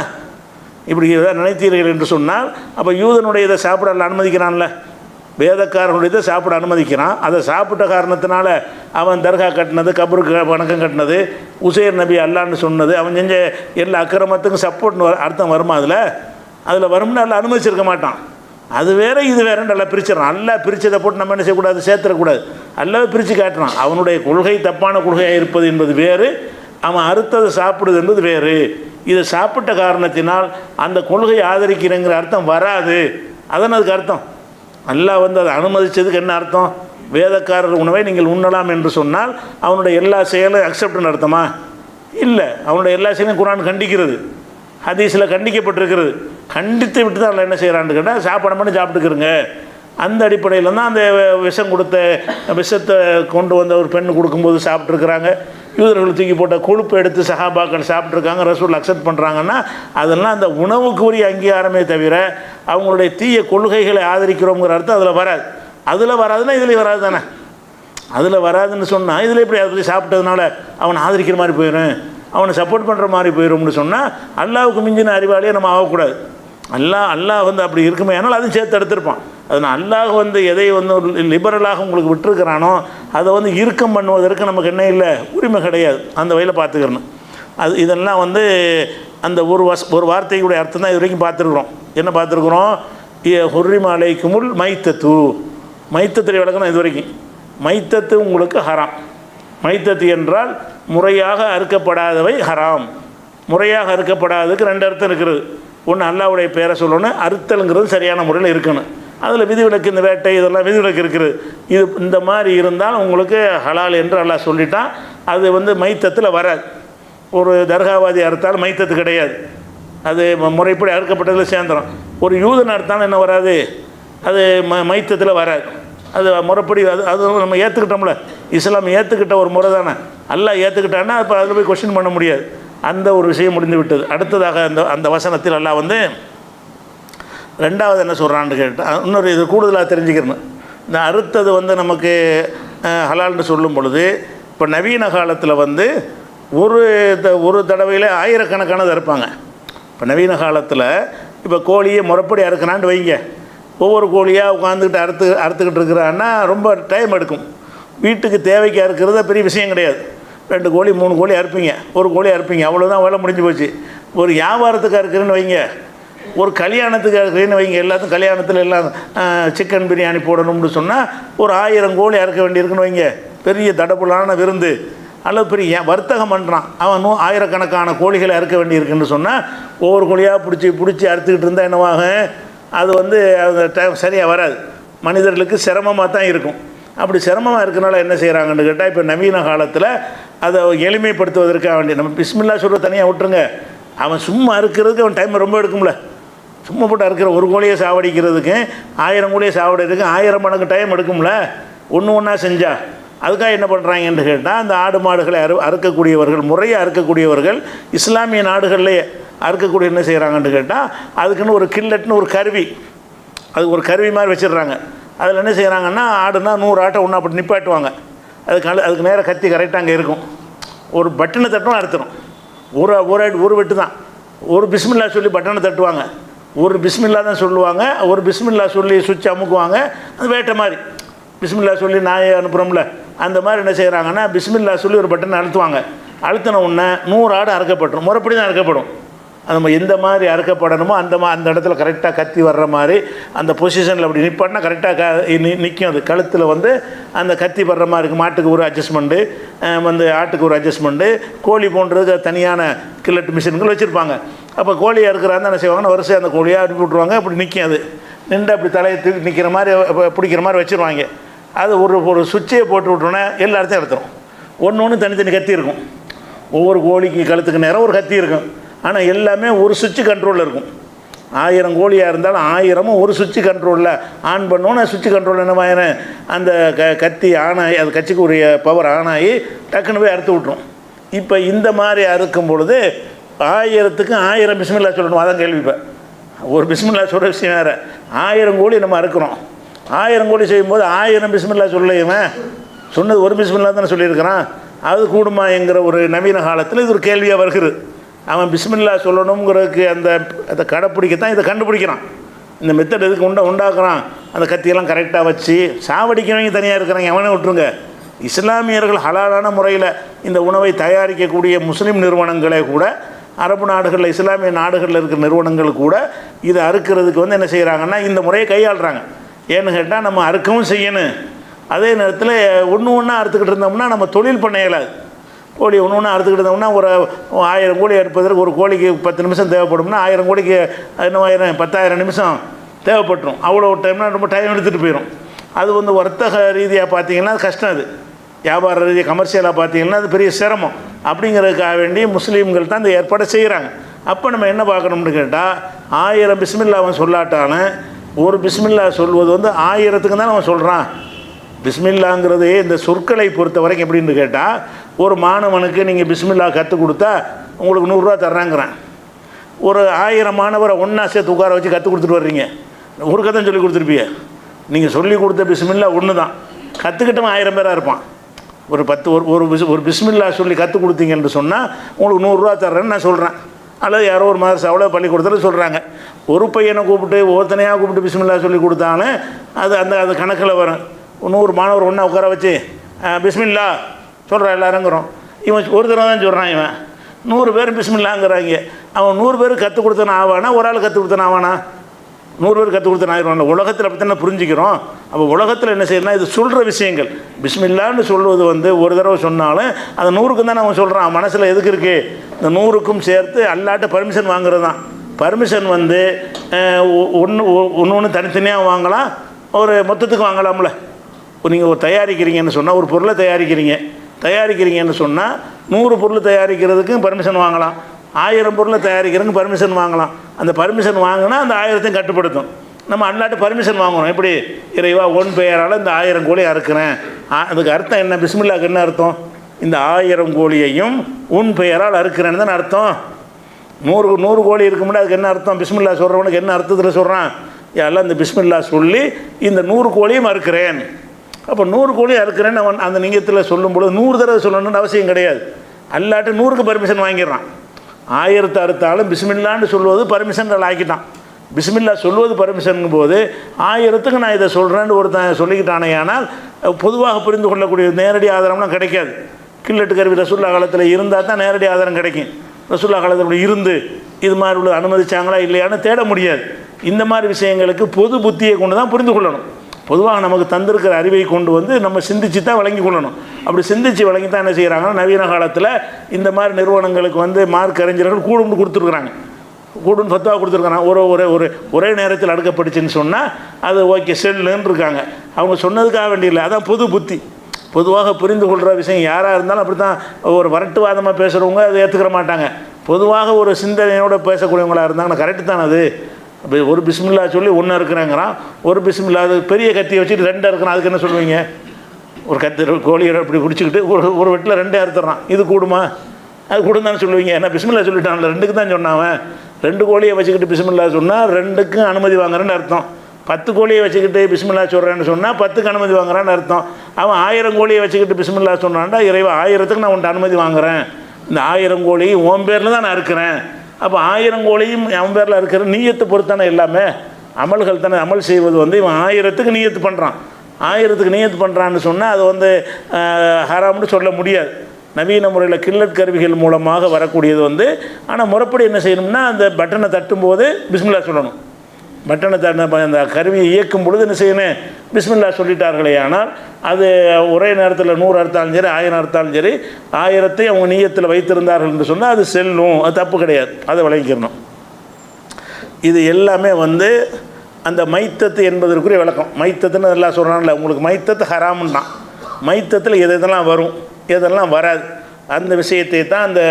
இப்படி நினைத்தீர்கள் என்று சொன்னால் அப்போ யூதனுடைய இதை சாப்பிட அனுமதிக்கிறான்ல, வேதக்காரனுடைய இதை சாப்பிட அனுமதிக்கிறான். அதை சாப்பிட்ட காரணத்தினால அவன் தர்கா கட்டினது, கபருக்கு வணக்கம் கட்டினது, உசைர் நபி அல்லான்னு சொன்னது, அவன் செஞ்ச எல்லா அக்கிரமத்துக்கும் சப்போர்ட்னு அர்த்தம் வருமா? அதில் வரும்னு அல்ல அனுமதிச்சிருக்க மாட்டான். அது வேறு இது வேறுன்னு நல்லா பிரிச்சிடறான். அல்லா பிரித்ததை போட்டு நம்ம என்ன செய்யக்கூடாது, சேர்த்துடக்கூடாது. அல்லாவே பிரித்து காட்டுறான். அவனுடைய கொள்கை தப்பான கொள்கையாக இருப்பது என்பது வேறு, அவன் அறுத்ததை சாப்பிடுது என்பது வேறு. இதை சாப்பிட்ட காரணத்தினால் அந்த கொள்கையை ஆதரிக்கிறேங்கிற அர்த்தம் வராது. அதான் அதுக்கு அர்த்தம். அல்லாஹ் அதை அனுமதித்ததுக்கு என்ன அர்த்தம்? வேதக்காரர் உணவை நீங்கள் உண்ணலாம் என்று சொன்னால் அவனுடைய எல்லா செயலும் அக்செப்ட்னு அர்த்தமா? இல்லை. அவனுடைய எல்லா செயலும் குர்ஆன் கண்டிக்கிறது, ஹதீஸில் கண்டிக்கப்பட்டிருக்கிறது. கண்டித்து விட்டு தான் என்ன செய்கிறான்னு கேட்டால் சாப்பிட மட்டும் சாப்பிட்டுக்கிறங்க. அந்த அடிப்படையில் தான் அந்த விஷம் கொடுத்த விஷத்தை கொண்டு வந்த ஒரு பெண்ணு கொடுக்கும்போது சாப்பிட்ருக்குறாங்க. யூதர்கள் தூக்கி போட்ட கொழுப்பு எடுத்து சஹாபாக்கள் சாப்பிட்ருக்காங்க, ரசூல் அக்செப்ட் பண்ணுறாங்கன்னா அதெல்லாம் அந்த உணவுக்கு உரிய அங்கீகாரமே தவிர அவங்களுடைய தீய கொள்கைகளை ஆதரிக்கிறோங்கிற அர்த்தம் அதில் வராது. அதில் வராதுன்னா இதில் வராது தானே. அதில் வராதுன்னு சொன்னால் இதில் எப்படி அதை சாப்பிட்டதுனால அவனை ஆதரிக்கிற மாதிரி போயிடும், அவனை சப்போர்ட் பண்ணுற மாதிரி போயிடும்னு சொன்னால் அல்லாவுக்கு மிஞ்சின அறிவாளியே நம்ம ஆகக்கூடாது. அல்லாஹ் அப்படி இருக்குமே, ஆனால் அதுவும் சேர்த்து எடுத்திருப்பான். அதனால் அல்லாஹ் எதை ஒரு லிபரலாக உங்களுக்கு விட்டுருக்கிறானோ அதை இறுக்கம் பண்ணுவதற்கு நமக்கு என்ன இல்லை, உரிமை கிடையாது. அந்த வகையில் பார்த்துக்கிறணும். இதெல்லாம் அந்த ஒரு வார்த்தையுடைய அர்த்தம் தான் இது வரைக்கும் பார்த்துருக்குறோம். என்ன பார்த்துருக்குறோம்? ஹுர்ரிம அலைக்குமுல் மைத்தத்து. மைத்தத்துடைய விளக்கம் இது வரைக்கும். மைத்தத்து உங்களுக்கு ஹராம். மைத்தத்து என்றால் முறையாக அறுக்கப்படாதவை ஹராம். முறையாக அறுக்கப்படாததுக்கு ரெண்டு அர்த்தம் இருக்கிறது. ஒன்று அல்லாஹ்வுடைய பேரை சொல்லணும், அறுத்தலுங்கிறது சரியான முறையில் இருக்கணும். அதில் விதிவிலக்கு, இந்த வேட்டை இதெல்லாம் விதிவிலக்கு இருக்குது. இது இந்த மாதிரி இருந்தால் உங்களுக்கு ஹலால் என்று அல்லாஹ் சொல்லிட்டான். அது மைத்தத்தில் வராது. ஒரு தர்காவாதி அறுத்தால் மைத்தத்து கிடையாது, அது முறைப்படி அறுக்கப்பட்டதில் சேர்ந்துடும். ஒரு யூதன் அறுத்தாலும் என்ன வராது, அது மைத்தத்தில் வராது. அது முறைப்படி அது நம்ம ஏற்றுக்கிட்டோம்ல, இஸ்லாம் ஏற்றுக்கிட்ட ஒரு முறை தானே. அல்லாஹ் ஏற்றுக்கிட்டான்னா இப்போ அதில் போய் கொஸ்டின் பண்ண முடியாது. அந்த ஒரு விஷயம் முடிந்து விட்டது. அடுத்ததாக அந்த வசனத்தில் அல்லாஹ் ரெண்டாவது என்ன சொல்கிறான்னு கேட்டால், இன்னொரு இது கூடுதலாக தெரிஞ்சுக்கிறணும். இந்த அறுத்தது நமக்கு ஹலால்னு சொல்லும் பொழுது, இப்போ நவீன காலத்தில் ஒரு தடவையில் ஆயிரக்கணக்கானது அறுப்பாங்க. இப்போ நவீன காலத்தில் இப்போ கோழியை முறைப்படி அறுக்கணான்னு வைங்க, ஒவ்வொரு கோழியாக உட்காந்துக்கிட்டு அறுத்துக்கிட்டு இருக்கிறான்னா ரொம்ப டைம் எடுக்கும். வீட்டுக்கு தேவைக்கு அறுக்கிறது பெரிய விஷயம் கிடையாது. 2 கோழி 3 கோழி அறுப்பீங்க, ஒரு கோழி அறுப்பீங்க, அவ்வளோதான் வேலை முடிஞ்சு போச்சு. ஒரு வியாபாரத்துக்கு அறுக்கிறேன்னு வைங்க, ஒரு கல்யாணத்துக்கு அறுக்கிறேன்னு வைங்க, எல்லாத்துக்கும் கல்யாணத்தில் எல்லாம் சிக்கன் பிரியாணி போடணும்னு சொன்னால் ஒரு 1000 கோழி அறுக்க வேண்டியிருக்குன்னு வைங்க. பெரிய தடபுலான விருந்து அல்லது பெரிய வர்த்தகம் பண்ணுறான், அவன் ஆயிரக்கணக்கான கோழிகளை அறுக்க வேண்டியிருக்குன்னு சொன்னால் ஒவ்வொரு கோழியாக பிடிச்சி அறுத்துக்கிட்டு இருந்தால் என்னவாகும், அது அந்த டைம் சரியாக வராது. மனிதர்களுக்கு சிரமமாக தான் இருக்கும். அப்படி சிரமமாக இருக்கிறனால என்ன செய்கிறாங்கன்னு கேட்டால், இப்போ நவீன காலத்தில் அதை எளிமைப்படுத்துவதற்காக வேண்டி நம்ம பிஸ்மில்லா சொல்கிற தனியாக விட்டுருங்க. அவன் சும்மா அறுக்கிறதுக்கு அவன் டைம் ரொம்ப எடுக்கும்ல. சும்மா போட்டு அறுக்கிற ஒரு கோழியை சாவடிக்கிறதுக்கு 1000 கோழியை சாவடிக்கிறதுக்கு 1000 மடங்கு டைம் எடுக்கும்ல, ஒன்றா செஞ்சால். அதுக்காக என்ன பண்ணுறாங்கன்னு கேட்டால், அந்த ஆடு மாடுகளை அறுக்கக்கூடியவர்கள், முறையை அறுக்கக்கூடியவர்கள் இஸ்லாமிய நாடுகள்லேயே அறுக்கக்கூடிய என்ன செய்கிறாங்கன்னு கேட்டால், அதுக்குன்னு ஒரு கில்லட்னு ஒரு கருவி, அது ஒரு கருவி மாதிரி வச்சிடுறாங்க. அதில் என்ன செய்கிறாங்கன்னா, ஆடுனா 100 ஆட்டை ஒன்றா அப்படி நிப்பாட்டுவாங்க. அதுக்கு நேராக கத்தி கரெக்டாக அங்கே இருக்கும். ஒரு பட்டனை தட்டும் அறுத்துடும். ஒரு வெட்டு தான். ஒரு பிஸ்மில்லா சொல்லி பட்டனை தட்டுவாங்க, ஒரு பிஸ்மில்லா தான் சொல்லுவாங்க, ஒரு பிஸ்மில்லா சொல்லி சுவிட்ச் அமுக்குவாங்க. அது வேட்டை மாதிரி பிஸ்மில்லா சொல்லி நாயை அனுப்புகிறோம்ல, அந்த மாதிரி என்ன செய்கிறாங்கன்னா பிஸ்மில்லா சொல்லி ஒரு பட்டனை அழுத்துவாங்க. அழுத்தின உடனே 100 ஆடு அறுக்கப்பட்டுரும். முறைப்படி தான் அறுக்கப்படும். நம்ம எந்த மாதிரி அறுக்கப்படணுமோ அந்த இடத்துல கரெக்டாக கத்தி வர்ற மாதிரி அந்த பொசிஷனில் அப்படி நிப்பாட்டினா கரெக்டாக நிற்கும். அது கழுத்தில் அந்த கத்தி வர்ற மாதிரி இருக்குது. மாட்டுக்கு ஒரு அட்ஜஸ்ட்மெண்ட்டு, ஆட்டுக்கு ஒரு அட்ஜஸ்ட்மெண்ட்டு, கோழி போன்றதுக்கு தனியான கில்லட் மிஷின்கள் வச்சுருப்பாங்க. அப்போ கோழி அறுக்கிறாங்க என்ன செய்வாங்கன்னா வரிசை அந்த கோழியாக அனுப்பி விட்ருவாங்க. அப்படி நிற்கும். அது நின்று அப்படி தலையை தூக்கி நிற்கிற மாதிரி பிடிக்கிற மாதிரி வச்சுருவாங்க. அது ஒரு சுவிட்சையை போட்டு விட்டோன்னே எல்லா இடத்தையும் எடுத்துரும். ஒன்று தனித்தனி கத்தி இருக்கும். ஒவ்வொரு கோழிக்கு கழுத்துக்கு நேரம் ஒரு கத்தி இருக்கும். ஆனால் எல்லாமே ஒரு சுவிட்சு கண்ட்ரோலில் இருக்கும். 1000 கோழியாக இருந்தாலும் 1000 ஒரு சுவிட்சு கண்ட்ரோலில் ஆன் பண்ணோன்னு சுவிட்சு கண்ட்ரோல் என்னவாயின அந்த கத்தி ஆனாகி அது கட்சிக்கு உரிய பவர் ஆனாகி டக்குன்னு போய் அறுத்து விட்ரும். இப்போ இந்த மாதிரி அறுக்கும் பொழுது 1000க்கு 1000 பிஸ்மில்லா சொல்லணும். அதான் கேள்விப்பேன். ஒரு பிஸ்மில்லா சொல்கிற விஷயம் வேறு. 1000 கோழி நம்ம அறுக்கிறோம். 1000 கோழி செய்யும்போது 1000 பிஸ்மில்லா சொல்லையுமே சொன்னது ஒரு பிஸ்மில்லா தானே சொல்லியிருக்கிறான். அது கூடுமா என்கிற ஒரு நவீன காலத்தில் இது ஒரு கேள்வியாக வருகிறது. அவன் பிஸ்மில்லா சொல்லணுங்கிறதுக்கு அதை கடைப்பிடிக்கத்தான் இதை கண்டுபிடிக்கிறான். இந்த மெத்தட் எதுக்கு உண்டாக்குறான். அந்த கத்தியெல்லாம் கரெக்டாக வச்சு சாவடிக்கிறவங்க தனியாக இருக்கிறாங்க, அவனே விட்டுருங்க. இஸ்லாமியர்கள் ஹலாலான முறையில் இந்த உணவை தயாரிக்கக்கூடிய முஸ்லீம் நிறுவனங்களே கூட அரபு நாடுகளில் இஸ்லாமிய நாடுகளில் இருக்கிற நிறுவனங்கள் கூட இதை அறுக்கிறதுக்கு வந்து என்ன செய்கிறாங்கன்னா இந்த முறையை கையாளுறாங்க. ஏன்னு கேட்டால் நம்ம அறுக்கவும் செய்யணும், அதே நேரத்தில் ஒன்று ஒன்றா அறுத்துக்கிட்டு இருந்தோம்னா நம்ம தொழில் பண்ண இயலாது. கோழி ஒன்று ஒன்றா அறுத்துக்கிட்டு இருந்தோம்னா ஒரு 1000 கோழி அறுப்பதற்கு ஒரு கோழிக்கு 10 நிமிஷம் தேவைப்படும்னா 1000 கோழிக்கு என்ன 10,000 நிமிஷம் தேவைப்பட்டுரும். அவ்வளோ டைம்னா ரொம்ப டைம் எடுத்துகிட்டு போயிடும். அது வந்து வர்த்தக ரீதியாக பார்த்தீங்கன்னா கஷ்டம். அது வியாபார ரீதியாக கமர்ஷியலாக பார்த்தீங்கன்னா அது பெரிய சிரமம். அப்படிங்கிறதுக்காக வேண்டி முஸ்லீம்கள் தான் இந்த ஏற்பாடை செய்கிறாங்க. அப்போ நம்ம என்ன பார்க்கணும்னு கேட்டால் 1000 பிஸ்மில்லாவை சொல்லாட்டாலும் ஒரு பிஸ்மில்லா சொல்வது வந்து 1000க்கு தான் அவன் சொல்கிறான். பிஸ்மில்லாங்கிறது இந்த சொற்களை பொறுத்த வரைக்கும் எப்படின்னு கேட்டால், ஒரு மாணவனுக்கு நீங்கள் பிஸ்மில்லா கற்றுக் கொடுத்தா உங்களுக்கு 100 ரூபா தர்றாங்கிறேன். ஒரு 1000 மாணவரை ஒன்றா சேர்த்து உட்கார வச்சு கற்றுக் கொடுத்துட்டு வர்றீங்க, ஒரு கதை சொல்லி கொடுத்துருப்பீங்க. நீங்கள் சொல்லி கொடுத்த பிஸ்மில்லா ஒன்று தான், கற்றுக்கிட்டவன் 1000 பேராக இருப்பான். ஒரு 10 ஒரு பிஸ்மில்லா சொல்லி கற்றுக் கொடுத்தீங்கன்னு சொன்னால் உங்களுக்கு 100 ரூபா தர்றேன்னு நான் சொல்கிறேன். அல்லது யாரோ ஒரு மதரசாவில் பள்ளிக்கூடத்தில் சொல்கிறாங்க. ஒரு பையனை கூப்பிட்டு ஒருத்தனையாக கூப்பிட்டு பிஸ்மில்லா சொல்லி கொடுத்தாலும் அது கணக்கில் வரும். 100 மாணவர் ஒன்றா உட்கார வச்சு பிஸ்மில்லா சொல்கிறான் எல்லாருங்கிறோம். இவன் ஒரு தடவை தான் சொல்கிறான். இவன் 100 பேர் பிஸ்மில்லாங்கிறாங்க. அவன் 100 பேருக்கு கற்றுக் கொடுத்தன ஆவானா, ஒரு ஆள் கற்றுக் கொடுத்தன ஆவானா? 100 பேர் கற்றுக் கொடுத்தன ஆயிடுவாங்க. உலகத்தில் அப்படி தானே புரிஞ்சுக்கிறோம். அப்போ உலகத்தில் என்ன செய்யணும்னா இது சொல்கிற விஷயங்கள். பிஸ்மில்லான்னு சொல்வது வந்து ஒரு தடவை சொன்னாலும் அது 100க்கு தானே அவன் சொல்கிறான். மனசில் எதுக்கு இருக்குது? இந்த 100க்கும் சேர்த்து அல்லாட்ட பர்மிஷன் வாங்குறது தான். பர்மிஷன் வந்து ஒன்று தனித்தனியாக வாங்கலாம், ஒரு மொத்தத்துக்கு வாங்கலாம்ல. நீங்கள் ஒரு தயாரிக்கிறீங்கன்னு சொன்னால், ஒரு பொருளை தயாரிக்கிறீங்கன்னு சொன்னால் 100 பொருள் தயாரிக்கிறதுக்கும் பர்மிஷன் வாங்கலாம், 1000 பொருளை தயாரிக்கிறதுக்கு பர்மிஷன் வாங்கலாம். அந்த பர்மிஷன் வாங்கினா அந்த 1000த்தையும் கட்டுப்படுத்தும். நம்ம அல்லாட்டு பர்மிஷன் வாங்கணும். எப்படி? இறைவா உன் பெயரால் இந்த 1000 கோழி அறுக்கிறேன். அதுக்கு அர்த்தம் என்ன? பிஸ்மில்லாக்கு என்ன அர்த்தம்? இந்த 1000 கோழியையும் உன் பெயரால் அறுக்கிறேன்னு தான் அர்த்தம். 100 கோழி இருக்க முடியாது. அதுக்கு என்ன அர்த்தம்? பிஸ்மில்லா சொல்கிறவனுக்கு என்ன அர்த்தத்தில் சொல்கிறான்? யாரெல்லாம் இந்த பிஸ்மில்லா சொல்லி இந்த 100 கோழியும் அறுக்கிறேன். அப்போ 100 கோழி அறுக்கிறேன்னு அவன் அந்த நீங்கத்தில் சொல்லும் பொழுது 100 தடவை சொல்லணும்னு அவசியம் கிடையாது. அல்லாட்டு 100க்கு பர்மிஷன் வாங்கிடுறான். 1000 அறுத்தாலும் பிஸ்மில்லான்னு சொல்வது பர்மிஷன்கள் ஆக்கிட்டான். பிஸ்மில்லா சொல்வது பர்மிஷனுங்கும் போது 1000க்கு நான் இதை சொல்கிறேன்னு ஒருத்தன் சொல்லிக்கிட்டானே. ஆனால் பொதுவாக புரிந்து கொள்ளக்கூடிய நேரடி ஆதாரம்லாம் கிடைக்காது. கில்லட்டு கருவி ரசூல்லா காலத்தில் இருந்தால் தான் நேரடி ஆதாரம் கிடைக்கும். ரசூல்லா காலத்தில் இருந்து இது மாதிரி உள்ள அனுமதிச்சாங்களா இல்லையான்னு தேட முடியாது. இந்த மாதிரி விஷயங்களுக்கு பொது புத்தியை கொண்டு தான் புரிந்து கொள்ளணும். பொதுவாக நமக்கு தந்திருக்கிற அறிவை கொண்டு வந்து நம்ம சிந்திச்சு தான் வழங்கி கொள்ளணும். அப்படி சிந்தித்து வழங்கி தான் என்ன செய்கிறாங்கன்னா, நவீன காலத்தில் இந்த மாதிரி நிறுவனங்களுக்கு வந்து மார்க் அறிஞர்கள் கூடுன்னு கொடுத்துருக்குறாங்க. கூடுன்னு ஃபத்வா கொடுத்துருக்காங்க. ஒரே நேரத்தில் அடுக்கப்பட்டுச்சுன்னு சொன்னால் அது ஓகே செல்லுன்னு இருக்காங்க. அவங்க சொன்னதுக்காக வேண்டியில்லை. அதான் பொது புத்தி. பொதுவாக புரிந்து கொள்கிற விஷயம் யாராக இருந்தாலும் அப்படி தான். ஒரு வரட்டுவாதமாக பேசுகிறவங்க அதை ஏற்றுக்கிற மாட்டாங்க. பொதுவாக ஒரு சிந்தனையோடு பேசக்கூடியவங்களாக இருந்தாங்கன்னா கரெக்டு தான். அது ஒரு பிஸ்மில்லா சொல்லி 1 இருக்கிறாங்கிறான், ஒரு பிஸ்மில்லா அது பெரிய கத்தியை வச்சுட்டு 2 இருக்கிறான். அதுக்கு என்ன சொல்லுவீங்க? ஒரு கத்தி கோழியை இப்படி பிடிச்சிக்கிட்டு ஒரு வெட்டில் 2 அறுத்துறான். இது கூடுமா? அது கூடும் தானே சொல்லுவீங்க. ஏன்னா பிஸ்மில்லா சொல்லிட்டான்ல, 2க்கு தான் சொன்னாவன். 2 கோழியை வச்சுக்கிட்டு பிஸ்மில்லா சொன்னால் 2க்கும் அனுமதி வாங்குறேன்னு அர்த்தம். 10 கோழியை வச்சுக்கிட்டு பிஸ்மில்லா சொல்கிறேன்னு சொன்னால் 10க்கு அனுமதி வாங்குறான்னு அர்த்தம். அவன் 1000 கோழியை வச்சுக்கிட்டு பிஸ்மில்லா சொன்னான்டா, இறைவா 1000க்கு நான் உன்ட்டு அனுமதி வாங்குறேன், இந்த 1000 கோழி உன் பேரில் தான் நான் இருக்கிறேன். அப்போ 1000 கோழியும் அவன் பேரில் இருக்கிற நீயத்தை பொறுத்தானே எல்லாமே. அமல்கள் தானே. அமல் செய்வது வந்து இவன் 1000க்கு நீயத்து பண்ணுறான். 1000க்கு நீயத்து பண்ணுறான்னு சொன்னால் அது வந்து ஹராம்னு சொல்ல முடியாது. நவீன முறையில் கில்லட் கருவிகள் மூலமாக வரக்கூடியது வந்து. ஆனால் முறைப்படி என்ன செய்யணும்னா, அந்த பட்டனை தட்டும்போது பிஸ்மில்லா சொல்லணும். பட்டனை அந்த கருவியை இயக்கும் பொழுது என்ன செய்யணும்? பிஸ்மில்லா சொல்லிட்டார்களே. ஆனால் அது ஒரே நேரத்தில் 100 அறுத்தாலும் சரி, 1000 அறுத்தாலும் சரி, 1000ஐ அவங்க நீயத்தில் வைத்திருந்தார்கள் என்று சொன்னால் அது செல்லும். அது தப்பு கிடையாது. அதை விளங்கிக்கணும். இது எல்லாமே வந்து அந்த மைத்தத்து என்பதற்குரிய விளக்கம். மைத்தத்துன்னு எல்லாம் சொல்கிறான்ல, உங்களுக்கு மைத்தத்து ஹராமுன்னா மைத்தத்தில் எதெல்லாம் வரும், எதெல்லாம் வராது, அந்த விஷயத்தை தான் அந்த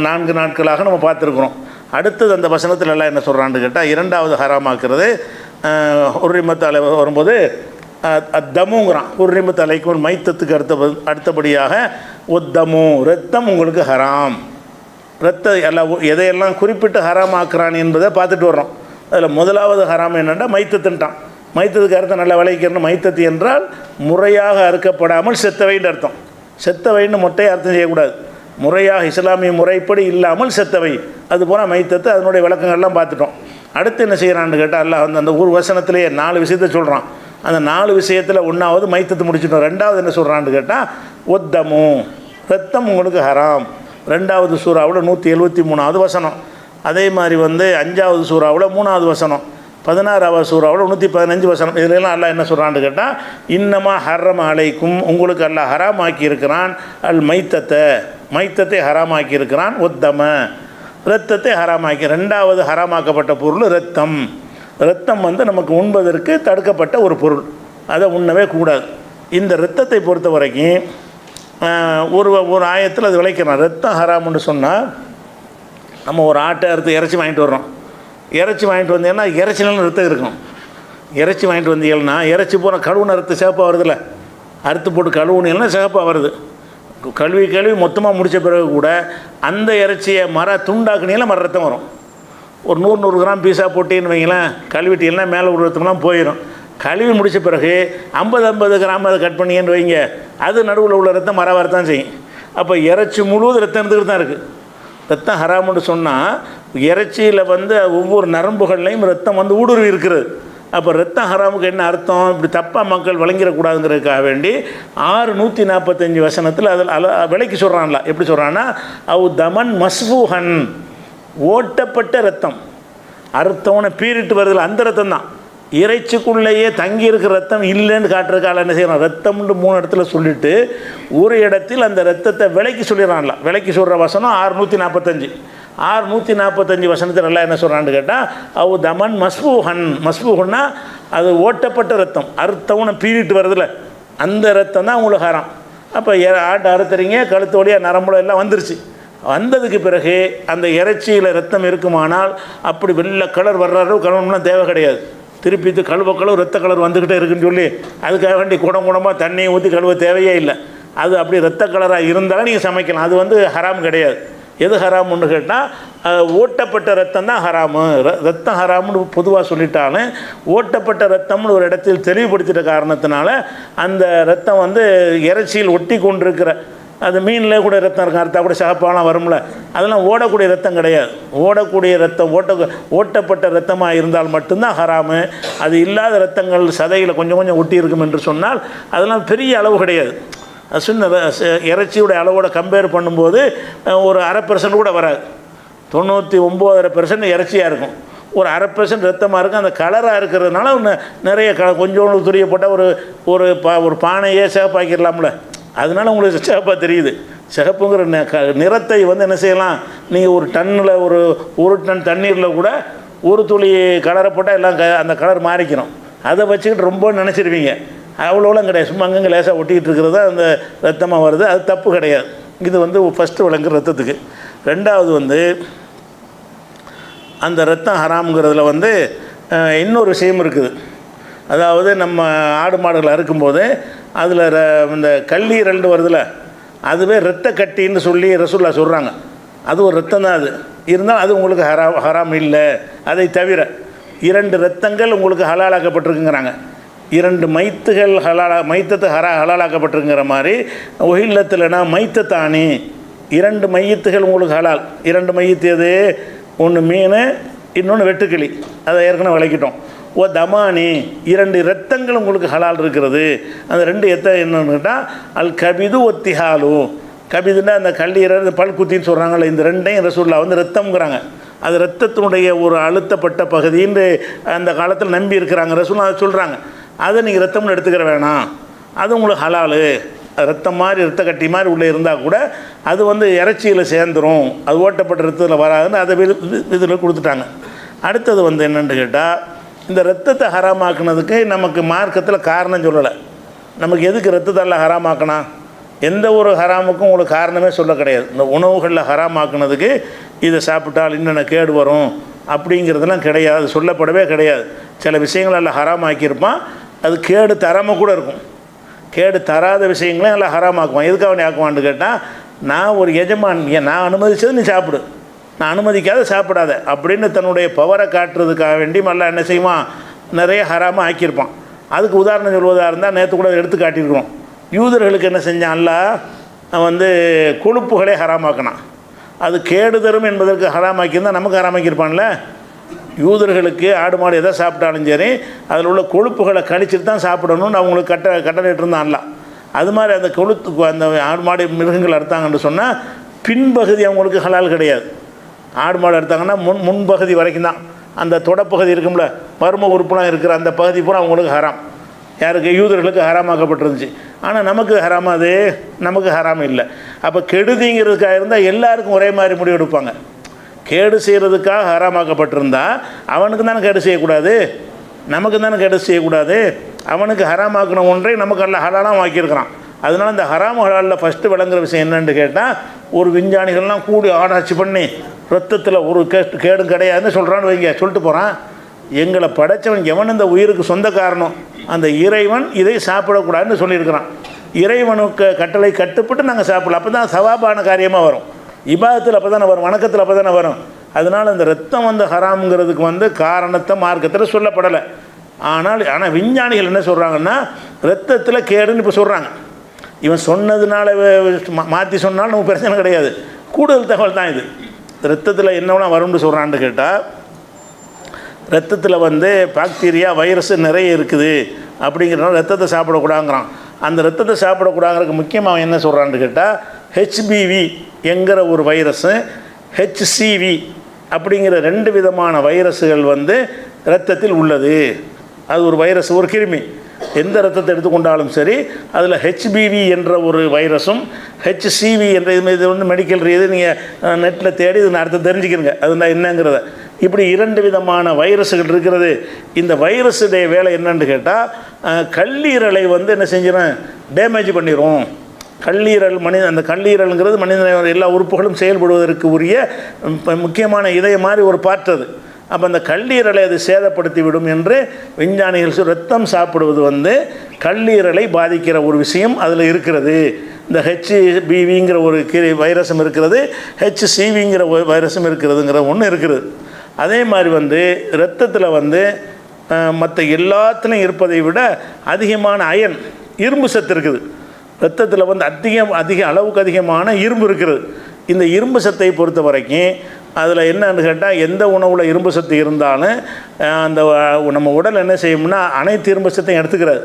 4 நாட்களாக நம்ம பார்த்துருக்குறோம். அடுத்தது அந்த வசனத்தில் எல்லாம் என்ன சொல்கிறான்னு கேட்டால், 2வது ஹராமாக்குறது ஹுர்ரிமத் வரும்போது தமுங்கிறான். ஹுர்ரிமத் அலைக்கும் மைத்தத்துக்கு அடுத்தபடியாக ஒத்தமு ரத்தம் உங்களுக்கு ஹராம். எல்லாம் எதையெல்லாம் குறிப்பிட்டு ஹராமாக்குறான் என்பதை பார்த்துட்டு வர்றோம். அதில் முதலாவது ஹராம் என்னென்னா மைத்தத்துன்ட்டான். மைத்தத்துக்கு அர்த்தம் நல்லா விளைவிக்கணும். மைத்தத்து என்றால் முறையாக அறுக்கப்படாமல் செத்தவைன்னு அர்த்தம். செத்தவைன்னு மொட்டையை அர்த்தம் செய்யக்கூடாது. முறையாக இஸ்லாமிய முறைப்படி இல்லாமல் செத்தவை, அது போல் மைத்தத்து. அதனுடைய விளக்கங்கள்லாம் பார்த்துட்டோம். அடுத்து என்ன செய்கிறான்னு கேட்டால், அல்லாஹ் வந்து அந்த ஒரு வசனத்திலேயே 4 விஷயத்தை சொல்கிறான். அந்த 4 விஷயத்தில் 1வது மைத்தத்து முடிச்சிட்டோம். 2வது என்ன சொல்கிறான்னு கேட்டால், ஒத்தமு ரத்தம் உங்களுக்கு ஹராம். 2வது சூறாவில் 173வது வசனம். அதே மாதிரி வந்து 5வது சூறாவில் 3வது வசனம், 16வது சூறாவில் 115 வசனம். இதிலெல்லாம் அல்லாஹ் என்ன சொல்கிறான்னு கேட்டால், இன்னமா ஹர்ரம் அலைக்கும், உங்களுக்கு அல்லாஹ் ஹராமாக்கி இருக்கிறான், அல் மைத்தத்தை ஹராமாக்கி இருக்கிறான், ஒத்தம இரத்தத்தை ஹராமாக்கி. 2வது ஹராமாக்கப்பட்ட பொருள் இரத்தம் வந்து நமக்கு உண்பதற்கு தடுக்கப்பட்ட ஒரு பொருள், அதை உண்ணவே கூடாது. இந்த இரத்தத்தை பொறுத்த வரைக்கும் ஒரு ஆயத்தில் அது விளைக்கிறான். ரத்தம் ஹராம்னு சொன்னால், நம்ம ஒரு ஆட்டை அறுத்து இறைச்சி வாங்கிட்டு வர்றோம். இறைச்சி வாங்கிட்டு வந்தீங்கன்னா இறைச்சினாலும் ரத்தம் இருக்கும். இறைச்சி வாங்கிட்டு வந்தீங்கன்னா இறைச்சி போகிற கழுவுன ரத்தம் சிவப்பாக வருதில்ல, அறுத்து போட்டு கழுவுனீங்கன்னா சிவப்பாக வருது. கழுவி மொத்தமாக முடித்த பிறகு கூட அந்த இறைச்சியை துண்டாக்குனீங்கன்னா ரத்தம் வரும். ஒரு 100 கிராம் பீஸாக போட்டின்னு வைங்களேன், கழுவிட்டீங்கன்னா மேலே ஒரு ரத்தம்லாம் போயிடும். கழுவி முடித்த பிறகு 50 கிராம் அதை கட் பண்ணிங்கன்னு வைங்க, அது நடுவில் உள்ள ரத்தம் வரத்தான் செய்யும். அப்போ இறைச்சி முழுவதும் ரத்தம் இருந்துக்கிட்டு தான் இருக்குது. ரத்தம் ஹராம்னு சொன்னால் இறைச்சியில் வந்து ஒவ்வொரு நரம்புகள்லையும் ரத்தம் வந்து ஊடுருவி இருக்கிறது. அப்போ ரத்தம் ஹராமுக்கு என்ன அர்த்தம், இப்படி தப்பாக மக்கள் விளங்கிடக்கூடாதுங்கிறதுக்காக வேண்டி 645 வசனத்தில் அதில் விலைக்கு சொல்கிறான்ல. எப்படி சொல்கிறான்னா, அவு தமன் மஸ்பூஹன், ஓட்டப்பட்ட ரத்தம், அறுத்தவனை பீறிட்டு வருதில்ல அந்த ரத்தம் தான். இறைச்சிக்குள்ளேயே தங்கி இருக்கிற ரத்தம் இல்லைன்னு காட்டுறதுக்காக என்ன செய்யறான், ரத்தம்னு 3 இடத்துல சொல்லிவிட்டு ஒரு இடத்தில் அந்த ரத்தத்தை விலைக்கு சொல்லிடுறான்ல. விலைக்கு சொல்கிற வசனம் 645 வசனத்தில் நல்லா என்ன சொல்கிறான்னு கேட்டால், அவு தமன் மஸ்பூஹன்னா அது ஓட்டப்பட்ட ரத்தம், அறுத்தவனை பீறிட்டு வருதில்ல அந்த ரத்தம் தான் உங்களுக்கு ஹராம். அப்போ ஆட்டை அறுத்துறீங்க, கழுத்தோடைய நரம்புல எல்லாம் வந்துருச்சு. வந்ததுக்கு பிறகு அந்த இறைச்சியில் ரத்தம் இருக்குமானால் அப்படி வெள்ளை கலர் வர்றாரோ கழுவணும்னா தேவை கிடையாது. திருப்பி கழுவ ரத்த கலர் வந்துக்கிட்டே இருக்குன்னு சொல்லி அதுக்காக வேண்டி குடமாக தண்ணியை ஊற்றி கழுவ தேவையே இல்லை. அது அப்படி ரத்த கலராக இருந்தாலும் நீங்கள் சமைக்கலாம். அது வந்து ஹராம் கிடையாது. எது ஹராமுன்னு கேட்டால், ஓட்டப்பட்ட ரத்தம் தான் ஹராமு. ரத்தம் ஹராமுன்னு பொதுவாக சொல்லிட்டாலும் ஓட்டப்பட்ட ரத்தம்னு ஒரு இடத்தில் தெளிவுபடுத்திட்ட காரணத்தினால அந்த ரத்தம் வந்து இறைச்சியில் ஒட்டி கொண்டிருக்கிற, அது மீனில் கூட ரத்தம் இருக்கும், அறுத்தா கூட சகப்பாலாம் வரும்ல, அதெல்லாம் ஓடக்கூடிய ரத்தம் கிடையாது. ஓடக்கூடிய ரத்தம் ஓட்டப்பட்ட ரத்தமாக இருந்தால் மட்டும்தான் ஹராமு. அது இல்லாத ரத்தங்கள் சதையில் கொஞ்சம் ஒட்டி இருக்கும் என்று சொன்னால் அதெல்லாம் பெரிய அளவு கிடையாது. சின்ன இறைச்சியோடைய அளவோட கம்பேர் பண்ணும்போது ஒரு 0.5% கூட வராது. 99.5% இறைச்சியாக இருக்கும், ஒரு 0.5% ரத்தமாக இருக்கும். அந்த கலராக இருக்கிறதுனால நிறைய கொஞ்சோண்டு துரிய போட்டால் ஒரு பானையே சிவப்பாக்கிடலாம்ல, அதனால உங்களுக்கு சிவப்பாக தெரியுது. சிவப்புங்கிற நிறத்தை வந்து என்ன செய்யலாம், நீங்கள் ஒரு டன்னில் ஒரு டன் தண்ணீரில் கூட ஒரு துளி கலரை போட்டால் எல்லாம் அந்த கலர் மாறிக்கணும். அதை வச்சுக்கிட்டு ரொம்ப நினச்சிருவீங்க. அவ்வளோலாம் கிடையாது. சும்மா அங்கங்கே லேசாக ஒட்டிக்கிட்டு இருக்கிறது தான் அந்த ரத்தமாக வருது. அது தப்பு கிடையாது. இது வந்து ஃபஸ்ட்டு விளங்குற ரத்தத்துக்கு. 2வது வந்து அந்த ரத்தம் ஹராம்ங்கிறதுல வந்து இன்னொரு விஷயம் இருக்குது. அதாவது நம்ம ஆடு மாடுகள் அறுக்கும்போது அதில் இந்த கல்லீரல்னு வருதுல்ல, அதுவே இரத்த கட்டின்னு சொல்லி ரசூல்லா சொல்கிறாங்க. அது ஒரு ரத்தம் தான். அது இருந்தால் அது உங்களுக்கு ஹராம் இல்லை. அதை தவிர 2 ரத்தங்கள் உங்களுக்கு ஹலாலாக்கப்பட்டிருக்குங்கிறாங்க. 2 மைத்துகள் மைத்தத்து ஹலாலாக்கப்பட்டிருக்கிற மாதிரி ஒஹில்லத்துலனா மைத்தத்தானி 2 மையத்துகள் உங்களுக்கு ஹலால். 2 மையத்து எது, ஒன்று மீன், இன்னொன்று வெட்டுக்கிளி, அதை ஏற்கனவே விளக்கிட்டோம். தமானி 2 இரத்தங்கள் உங்களுக்கு ஹலால் இருக்கிறது. அந்த 2 என்னன்னு கேட்டால், அல் கபிது ஒத்திஹாலு, கபிதுன்னா அந்த கல்லீரல் பல்குத்தின்னு சொல்கிறாங்கல்ல, இந்த 2ஐயும் ரசூல்லா வந்து ரத்தம்ங்கிறாங்க. அது ரத்தத்தினுடைய ஒரு அழுத்தப்பட்ட பகுதின்னு அந்த காலத்தில் நம்பி இருக்கிறாங்க. ரசூல்லா அதை சொல்கிறாங்க. அதை நீங்கள் ரத்தம்னு எடுத்துக்கிற வேணாம், அது உங்களுக்கு ஹலாலு. ரத்தம் மாதிரி ரத்த கட்டி மாதிரி உள்ளே இருந்தால் கூட அது வந்து இறைச்சியில் சேர்ந்துடும், அது ஓட்டப்பட்ட ரத்தத்தில் வராதுன்னு அதை இதில் கொடுத்துட்டாங்க. அடுத்தது வந்து என்னென்னு கேட்டால், இந்த ரத்தத்தை ஹராமாக்குனதுக்கு நமக்கு மார்க்கத்தில் காரணம் சொல்லலை. நமக்கு எதுக்கு ரத்தத்தெல்லாம் ஹராமாக்கினா, எந்த ஒரு ஹராமுக்கும் உங்களுக்கு காரணமே சொல்ல கிடையாது. இந்த உணவுகளில் ஹராமாக்குனதுக்கு இதை சாப்பிட்டால் இன்னென்ன கேடு வரும் அப்படிங்கிறதுலாம் கிடையாது, சொல்லப்படவே கிடையாது. சில விஷயங்களெல்லாம் ஹராமாக்கியிருப்பான், அது கேடு தராமல் கூட இருக்கும். கேடு தராத விஷயங்களையும் எல்லாம் ஹராமாக்குவான். எதுக்காக நீ ஆக்குவான்னு கேட்டால், நான் ஒரு எஜமான், நான் அனுமதிச்சது நீ சாப்பிடு, நான் அனுமதிக்காத சாப்பிடாத அப்படின்னு தன்னுடைய பவரை காட்டுறதுக்காக வேண்டி எல்லாம் என்ன செய்வான், நிறைய ஹராமாக ஆக்கியிருப்பான். அதுக்கு உதாரணம் சொல்வதாக இருந்தால் நேற்று கூட எடுத்து காட்டியிருக்கிறோம். யூதர்களுக்கு என்ன செஞ்சான், அல்லாஹ் வந்து கொழுப்புகளே ஹராமாக்கினான். அது கேடு தரும் என்பதற்கு ஹராமாக்கியிருந்தால் நமக்கு ஹராமாக்கியிருப்பான்ல. யூதர்களுக்கு ஆடு மாடு எதை சாப்பிட்டாலும் சரி அதில் உள்ள கொழுப்புகளை கழிச்சிட்டு தான் சாப்பிடணும்னு அவங்களுக்கு கட்டளையிட்டு இருந்தான்ல. அது மாதிரி அந்த அந்த ஆடு மாடு மிருகங்கள் அறுத்தாங்கன்னு சொன்னால் பின்பகுதி அவங்களுக்கு ஹலால் கிடையாது. ஆடு மாடு எடுத்தாங்கன்னா முன்பகுதி வரைக்கும் தான். அந்த தொடப்பகுதி இருக்கும்ல, மர்ம உறுப்புலாம் இருக்கிற அந்த பகுதி பூரா அவங்களுக்கு ஹராம். யாருக்கு? யூதர்களுக்கு ஹராமாக்கப்பட்டிருந்துச்சு. ஆனால் நமக்கு ஹராம், அது நமக்கு ஹராம் இல்லை. அப்போ கெடுதிங்கிறதுக்காக இருந்தால் எல்லாருக்கும் ஒரே மாதிரி முடிவு எடுப்பாங்க. கேடு செய்கிறதுக்காக ஹராமாக்கப்பட்டிருந்தா அவனுக்கு தானே கேடு செய்யக்கூடாது, நமக்கு தானே கேடு செய்யக்கூடாது. அவனுக்கு ஹராமாக்கின ஒன்றை நமக்கு எல்லாம் ஹலாலாம் ஆக்கியிருக்கிறான். அதனால் இந்த ஹராம் ஹலாலில் ஃபஸ்ட்டு விளங்குற விஷயம் என்னென்னு கேட்டால், ஒரு விஞ்ஞானிகள்லாம் கூடி ஆராய்ச்சி பண்ணி ரத்தத்தில் ஒரு கேடும் கிடையாதுன்னு சொல்கிறான்னு வைங்க, சொல்லிட்டு போகிறான். எங்களை படைத்தவன் எவன் இந்த உயிருக்கு சொந்த காரணம், அந்த இறைவன் இதை சாப்பிடக்கூடாதுன்னு சொல்லியிருக்கிறான். இறைவனுக்கு கட்டளை கட்டுப்பட்டு நாங்கள் சாப்பிடலாம். அப்போ தான் சவாபான காரியமாக வரும். இபாதத்தில் அப்போ தானே வரும், வணக்கத்தில் அப்போ தானே வரும். அதனால் இந்த ரத்தம் வந்து ஹராமுங்கிறதுக்கு காரணத்தை மார்க்கத்தில் சொல்லப்படலை. ஆனால் விஞ்ஞானிகள் என்ன சொல்கிறாங்கன்னா, ரத்தத்தில் கேடுன்னு இப்போ சொல்கிறாங்க. இவன் சொன்னதுனால மாற்றி சொன்னாலும் நமக்கு பிரச்சனை கிடையாது, கூடுதல் தகவல் தான் இது. ரத்தத்தில் என்னென்னா வரும்னு சொல்கிறான்னு கேட்டால், ரத்தத்தில் வந்து பாக்டீரியா வைரஸ் நிறைய இருக்குது அப்படிங்கிறனால ரத்தத்தை சாப்பிடக்கூடாங்கிறான். அந்த ரத்தத்தை சாப்பிடக்கூடாங்கிறதுக்கு முக்கியமாக என்ன சொல்கிறான்னு கேட்டால், ஹெச்பிவி என்கிற ஒரு வைரஸு, ஹெச்சிவி அப்படிங்கிற 2 விதமான வைரஸுகள் வந்து இரத்தத்தில் உள்ளது. அது ஒரு வைரஸ், ஒரு கிருமி. எந்த ரத்தத்தை எடுத்துக்கொண்டாலும் சரி, அதில் ஹெச்பிவி என்ற ஒரு வைரஸும் ஹெச்சிவி என்ற இது வந்து மெடிக்கல் ரீதி நீங்கள் நெட்டில் தேடி இது அர்த்தம் தெரிஞ்சுக்கிறங்க அதுனா என்னங்கிறத. இப்படி 2 விதமான வைரஸுகள் இருக்கிறது. இந்த வைரஸுடைய வேலை என்னன்னு கேட்டால், கல்லீரலை வந்து என்ன செஞ்சிடும், டேமேஜ் பண்ணிடும். கல்லீரல் அந்த கல்லீரலுங்கிறது மனிதன எல்லா உறுப்புகளும் செயல்படுவதற்கு உரிய முக்கியமான இதய மாதிரி ஒரு பாற்றது. அப்போ அந்த கல்லீரலை அது சேதப்படுத்தி விடும் என்று விஞ்ஞானிகள் ரத்தம் சாப்பிடுவது வந்து கல்லீரலை பாதிக்கிற ஒரு விஷயம் அதில் இருக்கிறது. இந்த ஹெச்பிவிங்கிற ஒரு வைரஸும் இருக்கிறது, ஹெச்சிவிங்கிற வைரஸும் இருக்கிறதுங்கிற ஒன்று இருக்குது. அதே மாதிரி வந்து இரத்தத்தில் வந்து மற்ற எல்லாத்துலேயும் இருப்பதை விட அதிகமான அயன், இரும்பு சத்து இருக்குது. இரத்தத்தில் வந்து அதிக அளவுக்கு அதிகமான இரும்பு இருக்கிறது. இந்த இரும்பு சத்தை பொறுத்த வரைக்கும் அதில் என்னன்னு கேட்டால், எந்த உணவில் இரும்பு சத்து இருந்தாலும் அந்த நம்ம உடல் என்ன செய்யும்னா அனைத்து இரும்பு சத்தையும் எடுத்துக்கிறாது.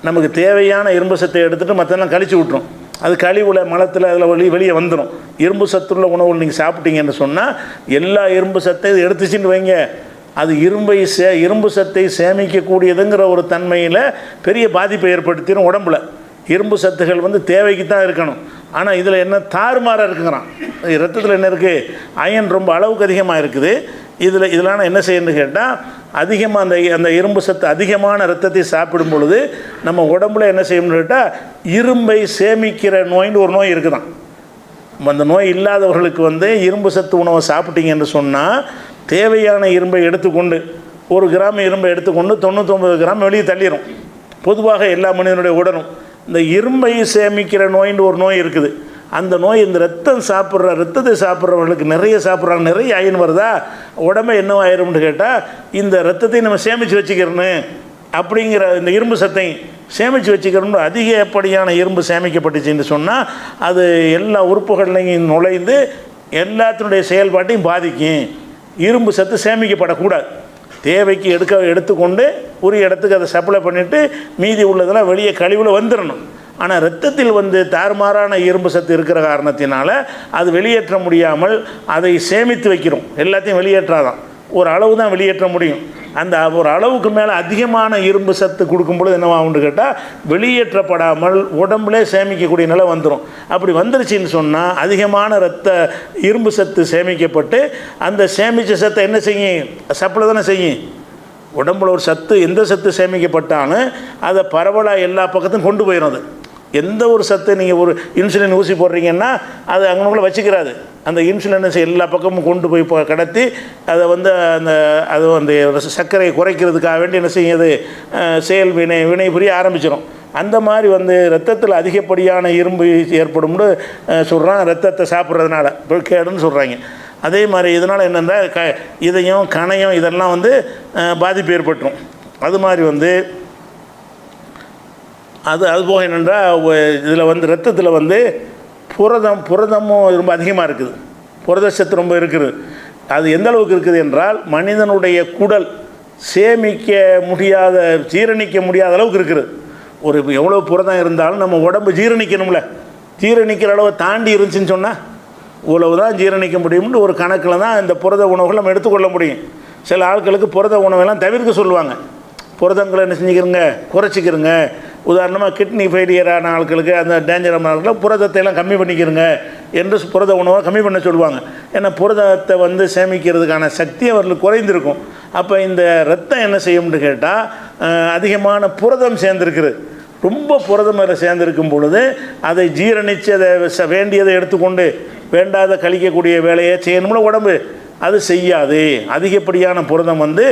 நமக்கு தேவையான இரும்பு சத்தை எடுத்துகிட்டு மற்றெல்லாம் கழிச்சு விட்டுரும். அது கழிவுல மலத்தில் அதில் வெளியே வந்துடும். இரும்பு சத்துள்ள உணவுகள் நீங்கள் சாப்பிட்டீங்கன்னு சொன்னால் எல்லா இரும்பு சத்தை இது எடுத்துச்சின்னு வைங்க, அது இரும்பு சத்தை சேமிக்கக்கூடியதுங்கிற ஒரு தன்மையில் பெரிய பாதிப்பை ஏற்படுத்திடும் உடம்புல. இரும்பு சத்துகள் வந்து தேவைக்கு தான் இருக்கணும். ஆனால் இதில் என்ன தாறுமாறாக இருக்குங்கிறான். ரத்தத்தில் என்ன இருக்குது, அயன் ரொம்ப அளவுக்கு அதிகமாக இருக்குது. இதெல்லாம் என்ன செய்யணும்னு கேட்டால், அதிகமாக அந்த இரும்பு சத்து அதிகமான ரத்தத்தை சாப்பிடும் பொழுது நம்ம உடம்புல என்ன செய்யணும்னு கேட்டால், இரும்பை சேமிக்கிற நோயின்னு ஒரு நோய் இருக்குதான். அந்த நோய் இல்லாதவர்களுக்கு வந்து இரும்பு சத்து உணவை சாப்பிட்டீங்கன்னு சொன்னால், தேவையான இரும்பை எடுத்துக்கொண்டு 1 கிராம் இரும்பை எடுத்துக்கொண்டு 99 கிராம் வெளியே தள்ளிடும். பொதுவாக எல்லா மனிதனுடைய உடலும் இந்த இரும்பை சேமிக்கிற நோயின்னு ஒரு நோய் இருக்குது. அந்த நோய் இந்த ரத்தத்தை சாப்பிட்றவர்களுக்கு நிறைய சாப்பிட்றாங்க, நிறைய அயன் வருதா, உடம்பை என்ன ஆயிரும்னு கேட்டால், இந்த ரத்தத்தை நம்ம சேமித்து வச்சுக்கிறோன்னு அப்படிங்கிற இந்த இரும்பு சத்தை சேமித்து வச்சுக்கிறோம்னு அதிகப்படியான இரும்பு சேமிக்கப்பட்டுச்சுன்னு சொன்னால் அது எல்லா உறுப்புகள்லையும் நுழைந்து எல்லாத்தினுடைய செயல்பாட்டையும் பாதிக்கும். இரும்பு சத்து சேமிக்கப்படக்கூடாது. தேவைக்கு எடுத்துக்கொண்டு ஒரு இடத்துக்கு அதை சப்ளை பண்ணிவிட்டு மீதி உள்ளதெல்லாம் வெளியே கழிவில் வந்துடணும். ஆனால் இரத்தத்தில் வந்து தாறுமாறான இரும்பு சத்து இருக்கிற காரணத்தினால அது வெளியேற்ற முடியாமல் அதை சேமித்து வைக்கிறோம். எல்லாத்தையும் வெளியேற்றாதான், ஒரு அளவு தான் வெளியேற்ற முடியும். அந்த ஒரு அளவுக்கு மேலே அதிகமான இரும்பு சத்து கொடுக்கும்பொழுது என்னவாகும்னு கேட்டால், வெளியேற்றப்படாமல் உடம்புலே சேமிக்கக்கூடிய நிலை வந்துடும். அப்படி வந்துருச்சின்னு சொன்னால் அதிகமான இரும்பு சத்து சேமிக்கப்பட்டு அந்த சேமித்த சத்தை என்ன செய்யும், சப்ளை தானே செய்யும். உடம்புல ஒரு சத்து, எந்த சத்து சேமிக்கப்பட்டாலும் அதை பரவலாக எல்லா பக்கத்தும் கொண்டு போயிடும். அது எந்த ஒரு சத்து, நீங்கள் ஒரு இன்சுலின் ஊசி போடுறீங்கன்னா அது அங்கனுக்குள்ளே வச்சுக்கிறாது. அந்த இன்சுலினை எல்லா பக்கமும் கொண்டு போய் கடத்தி அதை வந்து அந்த சர்க்கரையை குறைக்கிறதுக்காக வேண்டி என்ன செய்யுது, வினை புரிய ஆரம்பிச்சிடும். அந்த மாதிரி வந்து ரத்தத்தில் அதிகப்படியான இரும்பு ஏற்படும்னு சொல்கிறான், ரத்தத்தை சாப்பிட்றதுனால கேடுன்னு சொல்கிறாங்க. அதே மாதிரி இதனால் என்னென்னா இதயம் கணையம் இதெல்லாம் வந்து பாதிப்பு ஏற்பட்டுரும். அது மாதிரி வந்து அது போக என்னென்றால், இதில் வந்து ரத்தத்தில் வந்து புரதமும் ரொம்ப அதிகமாக இருக்குது, புரதச்சத்து ரொம்ப இருக்குது. அது எந்த அளவுக்கு இருக்குது என்றால், மனிதனுடைய குடல் சேமிக்க முடியாத, ஜீரணிக்க முடியாத அளவுக்கு இருக்குது. எவ்வளோ புரதம் இருந்தாலும் நம்ம உடம்பு ஜீரணிக்கணும்ல, ஜீரணிக்கிற அளவை தாண்டி இருந்துச்சுன்னு சொன்னால் இவ்வளவு தான் ஜீரணிக்க முடியும்னு ஒரு கணக்கில் தான் இந்த புரத உணவுகள் நம்ம எடுத்துக்கொள்ள முடியும். சில ஆட்களுக்கு புரத உணவெல்லாம் தவிர்க்க சொல்லுவாங்க. புரதங்களை என்ன செஞ்சுக்கிறங்க, குறைச்சிக்கிறங்க. உதாரணமாக கிட்னி ஃபெயிலியரான ஆட்களுக்கு, அந்த டேஞ்சரான ஆட்களுக்கு புரதத்தை எல்லாம் கம்மி பண்ணிக்கிறங்க என்று புரத உணவை கம்மி பண்ண சொல்லுவாங்க. ஏன்னா புரதத்தை வந்து சேமிக்கிறதுக்கான சக்தி அவர்களுக்கு குறைந்திருக்கும். அப்போ இந்த ரத்தம் என்ன செய்யும்னு கேட்டால், அதிகமான புரதம் சேர்ந்துருக்குது. ரொம்ப புரதம் அதில் சேர்ந்துருக்கும் பொழுது அதை ஜீரணித்து அதை வேண்டியதை எடுத்துக்கொண்டு வேண்டாத கழிக்கக்கூடிய வேலையை செய்யணும்ல உடம்பு, அது செய்யாது. அதிகப்படியான புரதம் வந்து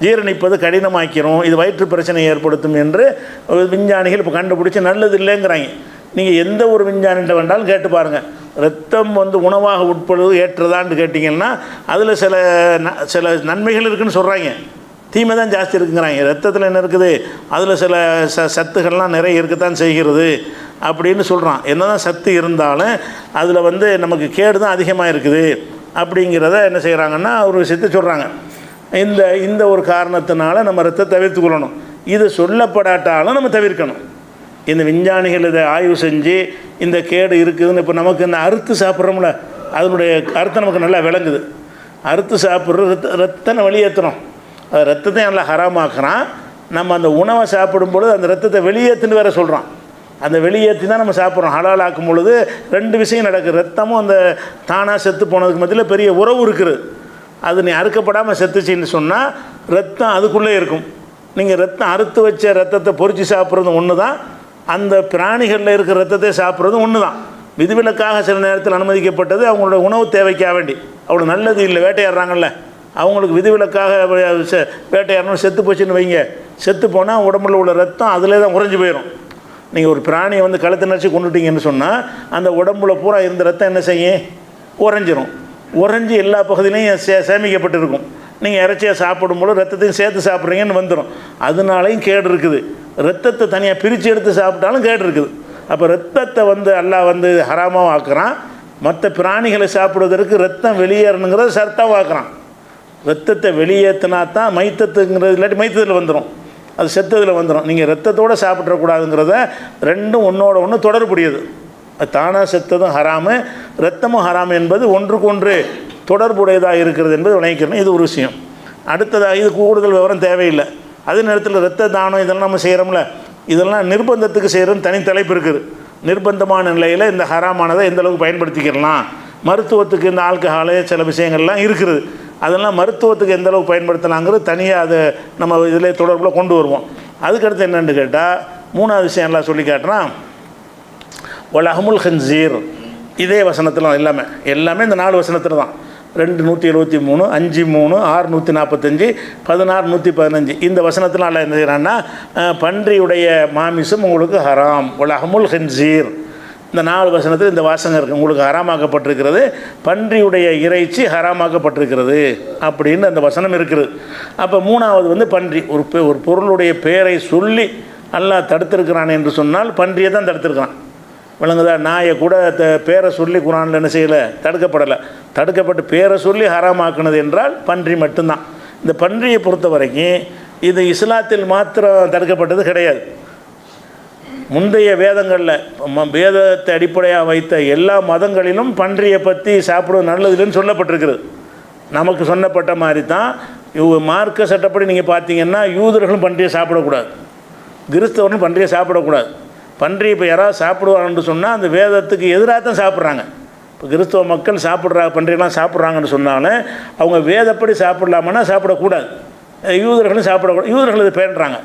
ஜீரணிப்பது கடினமாக்கிறோம், இது வயிற்று பிரச்சனை ஏற்படுத்தும் என்று விஞ்ஞானிகள் இப்போ கண்டுபிடிச்சி நல்லது இல்லைங்கிறாங்க. நீங்கள் எந்த ஒரு விஞ்ஞானிகிட்ட வேண்டாலும் கேட்டு பாருங்கள், ரத்தம் வந்து உணவாக உட்படுவது ஏற்றதான்னு கேட்டிங்கன்னா அதில் சில நன்மைகள் இருக்குதுன்னு சொல்கிறாங்க, தீமை தான் ஜாஸ்தி இருக்குங்கிறாங்க. ரத்தத்தில் என்ன இருக்குது, அதில் சில சத்துக்கள்லாம் நிறைய இருக்கத்தான் செய்கிறது அப்படின்னு சொல்கிறான். என்ன தான் சத்து இருந்தாலும் அதில் வந்து நமக்கு கேடு தான் அதிகமாக இருக்குது அப்படிங்கிறத என்ன செய்கிறாங்கன்னா ஒரு விஷயத்தை சொல்கிறாங்க. இந்த ஒரு காரணத்தினால நம்ம ரத்தத்தை தவிர்த்துக்கொள்ளணும். இது சொல்லப்படாட்டாலும் நம்ம தவிர்க்கணும். இந்த விஞ்ஞானிகள் இதை ஆய்வு செஞ்சு இந்த கேடு இருக்குதுன்னு இப்போ நமக்கு இந்த அறுத்து சாப்பிட்றோம்ல, அதனுடைய அர்த்தம் நமக்கு நல்லா விளங்குது. அறுத்து சாப்பிட்ற ரத்தனை வெளியேற்றணும், அது ரத்தத்தை நல்லா ஹராமாக்குறான். நம்ம அந்த உணவை சாப்பிடும்பொழுது அந்த ரத்தத்தை வெளியேற்றுன்னு வேறு சொல்கிறான். அந்த வெளியேற்றி தான் நம்ம சாப்பிட்றோம். ஹலால் ஆக்கும் பொழுது ரெண்டு விஷயம் நடக்குது. ரத்தமும் அந்த தானாக செத்து போனதுக்கு மத்தியில் பெரிய உறவு இருக்குது. அது நீ அறுக்கப்படாமல் செத்துச்சின்னு சொன்னால் ரத்தம் அதுக்குள்ளே இருக்கும். நீங்கள் ரத்தம் அறுத்து வச்ச ரத்தத்தை பொறிச்சு சாப்பிட்றது ஒன்று தான், அந்த பிராணிகளில் இருக்கிற ரத்தத்தை சாப்பிட்றது ஒன்று தான். விதிவிலக்காக சில நேரத்தில் அனுமதிக்கப்பட்டது அவங்களோட உணவு தேவைக்காக வேண்டி. அவ்வளோ நல்லது இல்லை, வேட்டையாடுறாங்கல்ல, அவங்களுக்கு விதிவிலக்காக வேட்டையாடணும். செத்து போச்சுன்னு வைங்க, செத்து போனால் உடம்புல உள்ள ரத்தம் அதிலே தான் உறைஞ்சி போயிடும். நீங்கள் ஒரு பிராணியை வந்து கழுத்தை நினச்சி கொண்டுட்டீங்கன்னு சொன்னால் அந்த உடம்புல பூரா இருந்த ரத்தம் என்ன செய்யும், உறைஞ்சிரும். உறைஞ்சி எல்லா பகுதியிலையும் சேமிக்கப்பட்டிருக்கும். நீங்கள் இறைச்சியாக சாப்பிடும்போது ரத்தத்தையும் சேர்த்து சாப்பிட்றீங்கன்னு வந்துடும். அதனாலையும் கேடு இருக்குது. ரத்தத்தை தனியாக பிரித்து எடுத்து சாப்பிட்டாலும் கேடு இருக்குது. அப்போ ரத்தத்தை வந்து அல்லாஹ் வந்து ஹராமாக ஆக்குறான். மற்ற பிராணிகளை சாப்பிடுவதற்கு ரத்தம் வெளியேறணுங்கிறத சர்த்தாவும் ஆக்குறான். ரத்தத்தை வெளியேற்றினா தான் மைத்தத்துங்கிறது, இல்லாட்டி மைத்தத்தில் வந்துடும், அது செத்ததில் வந்துடும். நீங்கள் ரத்தத்தோடு சாப்பிட்றக்கூடாதுங்கிறத ரெண்டும் ஒன்றோட ஒன்று தொடர்புடையது. அது தானாக செத்ததும் ஹராமு, ரத்தமும் ஹராமு என்பது ஒன்றுக்கு ஒன்று தொடர்புடையதாக இருக்கிறது என்பது விளங்கிக்கணும். இது ஒரு விஷயம். அடுத்ததாக இது கூடுதல் விவரம் தேவையில்லை. அதே நேரத்தில் இரத்த தானம் இதெல்லாம் நம்ம செய்கிறோம்ல, இதெல்லாம் நிர்பந்தத்துக்கு செய்கிறோன்னு தனி தலைப்பு இருக்குது. நிர்பந்தமான நிலையில் இந்த ஹராமானதை எந்த அளவுக்கு பயன்படுத்திக்கலாம். மருத்துவத்துக்கு இந்த ஆல்கஹாலு சில விஷயங்கள்லாம் இருக்குது, அதெல்லாம் மருத்துவத்துக்கு எந்த அளவுக்கு பயன்படுத்தலாங்கிறது தனியாக அதை நம்ம இதில் தொடர்பில் கொண்டு வருவோம். அதுக்கடுத்து என்னென்னு கேட்டால் மூணாவது விஷயம் எல்லாம் சொல்லி காட்டுறான். வலஹமுல் ஹன்சீர், இதே வசனத்தில் எல்லாமே இந்த 4 வசனத்தில் தான். 273, 53, 645, 16, 115 இந்த வசனத்தில் அல்ல என்ன செய்கிறான்னா, பன்றியுடைய மாமிசம் உங்களுக்கு ஹராம், வலஹமுல் ஹன்சீர். இந்த 4 வசனத்தில் இந்த வாசகம் இருக்குது. உங்களுக்கு ஹராமாக்கப்பட்டிருக்கிறது, பன்றியுடைய இறைச்சி ஹராமாக்கப்பட்டிருக்கிறது அப்படின்னு அந்த வசனம் இருக்குது. அப்போ மூணாவது வந்து பன்றி, ஒரு பொருளுடைய பெயரை சொல்லி அல்லாஹ் தடுத்திருக்கிறான் என்று சொன்னால் பன்றியை தான் தடுத்திருக்கிறான். விளங்குதா? நாயை கூட பேரை சொல்லி குரானில் என்ன செய்யலை, தடுக்கப்படலை. தடுக்கப்பட்டு பேரை சொல்லி ஹராமாக்குனது என்றால் பன்றி மட்டும்தான். இந்த பன்றியை பொறுத்த வரைக்கும் இது இஸ்லாத்தில் மாத்திரம் தடுக்கப்பட்டது கிடையாது. முந்தைய வேதங்களில் வேதத்தை அடிப்படையாக வைத்த எல்லா மதங்களிலும் பன்றியை பற்றி சாப்பிடுவது நல்லதுன்னு சொல்லப்பட்டிருக்கிறது. நமக்கு சொன்னப்பட்ட மாதிரி தான் மார்க்க சட்டப்படி நீங்கள் பார்த்தீங்கன்னா யூதர்களும் பன்றியை சாப்பிடக்கூடாது, கிறிஸ்தவர்களும் பன்றியை சாப்பிடக்கூடாது. பன்றி இப்போ யாராவது சாப்பிடுவாங்கன்னு சொன்னால் அந்த வேதத்துக்கு எதிராக தான் சாப்பிட்றாங்க. இப்போ கிறிஸ்தவ மக்கள் பன்றியெல்லாம் சாப்பிட்றாங்கன்னு சொன்னாலும் அவங்க வேதப்படி சாப்பிடலாமன்னா சாப்பிடக்கூடாது. யூதர்களும் சாப்பிடக்கூடாது. யூதர்கள் இது பேண்டுறாங்க.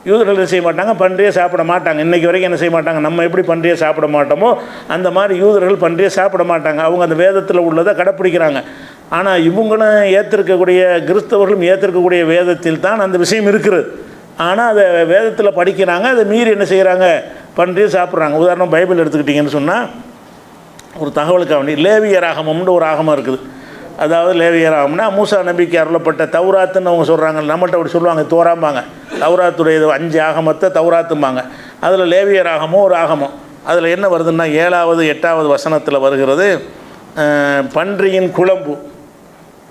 யூதர்கள் என்ன செய்ய மாட்டாங்க, பன்றியை சாப்பிட மாட்டாங்க. இன்றைக்கி வரைக்கும் என்ன செய்ய மாட்டாங்க, நம்ம எப்படி பன்றியை சாப்பிட மாட்டோமோ அந்த மாதிரி யூதர்கள் பன்றியை சாப்பிட மாட்டாங்க. அவங்க அந்த வேதத்தில் உள்ளதை கடைப்பிடிக்கிறாங்க. ஆனால் இவங்களும் ஏற்றிருக்கக்கூடிய கிறிஸ்தவர்களும் ஏற்றிருக்கக்கூடிய வேதத்தில் தான் அந்த விஷயம் இருக்குது. ஆனால் அதை வேதத்தில் படிக்கிறாங்க, அதை மீறி என்ன செய்கிறாங்க, பன்றியை சாப்பிட்றாங்க. உதாரணம் பைபிள் எடுத்துக்கிட்டிங்கன்னு சொன்னால் ஒரு தகவலுக்காக வேண்டி லேவியர் ஆகமம்னு ஒரு ஆகமம் இருக்குது. அதாவது லேவியர் ஆகம்னா மூசா நபிக்கு அருளப்பட்ட தௌராத்துன்னு அவங்க சொல்கிறாங்க. நம்மள்கிட்ட அப்படி சொல்லுவாங்க, தோராம்பாங்க. தௌராத்துடைய 5 ஆகமத்தை தௌராத்தும்பாங்க. அதில் லேவியர் ஆகமும் ஒரு ஆகமம். அதில் என்ன வருதுன்னா 7வது 8வது வசனத்தில் வருகிறது, பன்றியின் குழம்பு,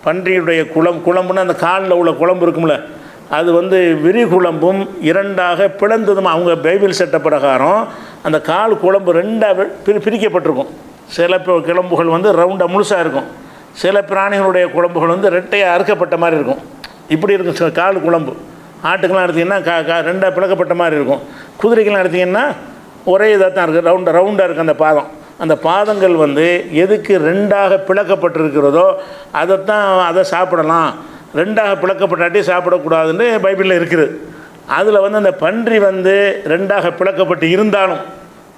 பன்றியுடைய குழம்புன்னா அந்த காலில் உள்ள குழம்பு இருக்கும்ல, அது வந்து விரிகுழம்பும் 2ஆக பிளந்ததும். அவங்க பைபிள் சட்ட பிரகாரம் அந்த கால் குழம்பு 2ஆக பிரிக்கப்பட்டிருக்கும். சில குழம்புகள் வந்து ரவுண்டாக முழுசாக இருக்கும், சில பிராணிகளுடைய குழம்புகள் வந்து ரெட்டையாக அறுக்கப்பட்ட மாதிரி இருக்கும். இப்படி இருக்கும் கால் குழம்பு. ஆட்டுக்கெல்லாம் எடுத்திங்கன்னா ரெண்டாக பிளக்கப்பட்ட மாதிரி இருக்கும். குதிரைக்கெல்லாம் எடுத்திங்கன்னா ஒரே இதாக தான் இருக்குது, ரவுண்டாக இருக்குது அந்த பாதம். அந்த பாதங்கள் வந்து எதுக்கு ரெண்டாக பிளக்கப்பட்டிருக்கிறதோ அதை சாப்பிடலாம், ரெண்டாக பிளக்கப்பட்டாட்டி சாப்பிடக்கூடாதுன்னு பைபிளில் இருக்குது. அதில் வந்து அந்த பன்றி வந்து ரெண்டாக பிளக்கப்பட்டு இருந்தாலும்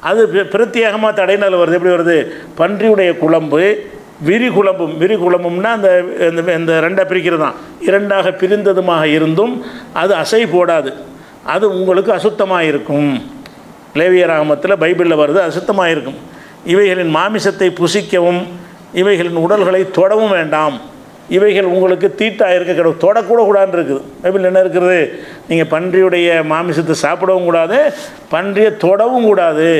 அது பிரத்யேகமாக தடையினால் வருது. எப்படி வருது? பன்றியுடைய குழம்பு விரிகுழம்பும்னா அந்த இந்த ரெண்டாக பிரிக்கிறது தான். இரண்டாக பிரிந்ததுமாக இருந்தும் அது அசை போடாது, அது உங்களுக்கு அசுத்தமாக இருக்கும். லேவியராகமத்தில் பைபிளில் வருது, அசுத்தமாக இருக்கும். இவைகளின் மாமிசத்தை புசிக்கவும் இவைகளின் உடல்களை தொடவும் வேண்டாம். இவைகள் உங்களுக்கு தீட்டாக இருக்க கிடையாது, தொடக்கூட கூடாதுன்னு இருக்குது. பைபிள் என்ன இருக்கிறது? நீங்கள் பன்றியுடைய மாமிசத்தை சாப்பிடவும் கூடாது, பன்றியை தொடவும் கூடாது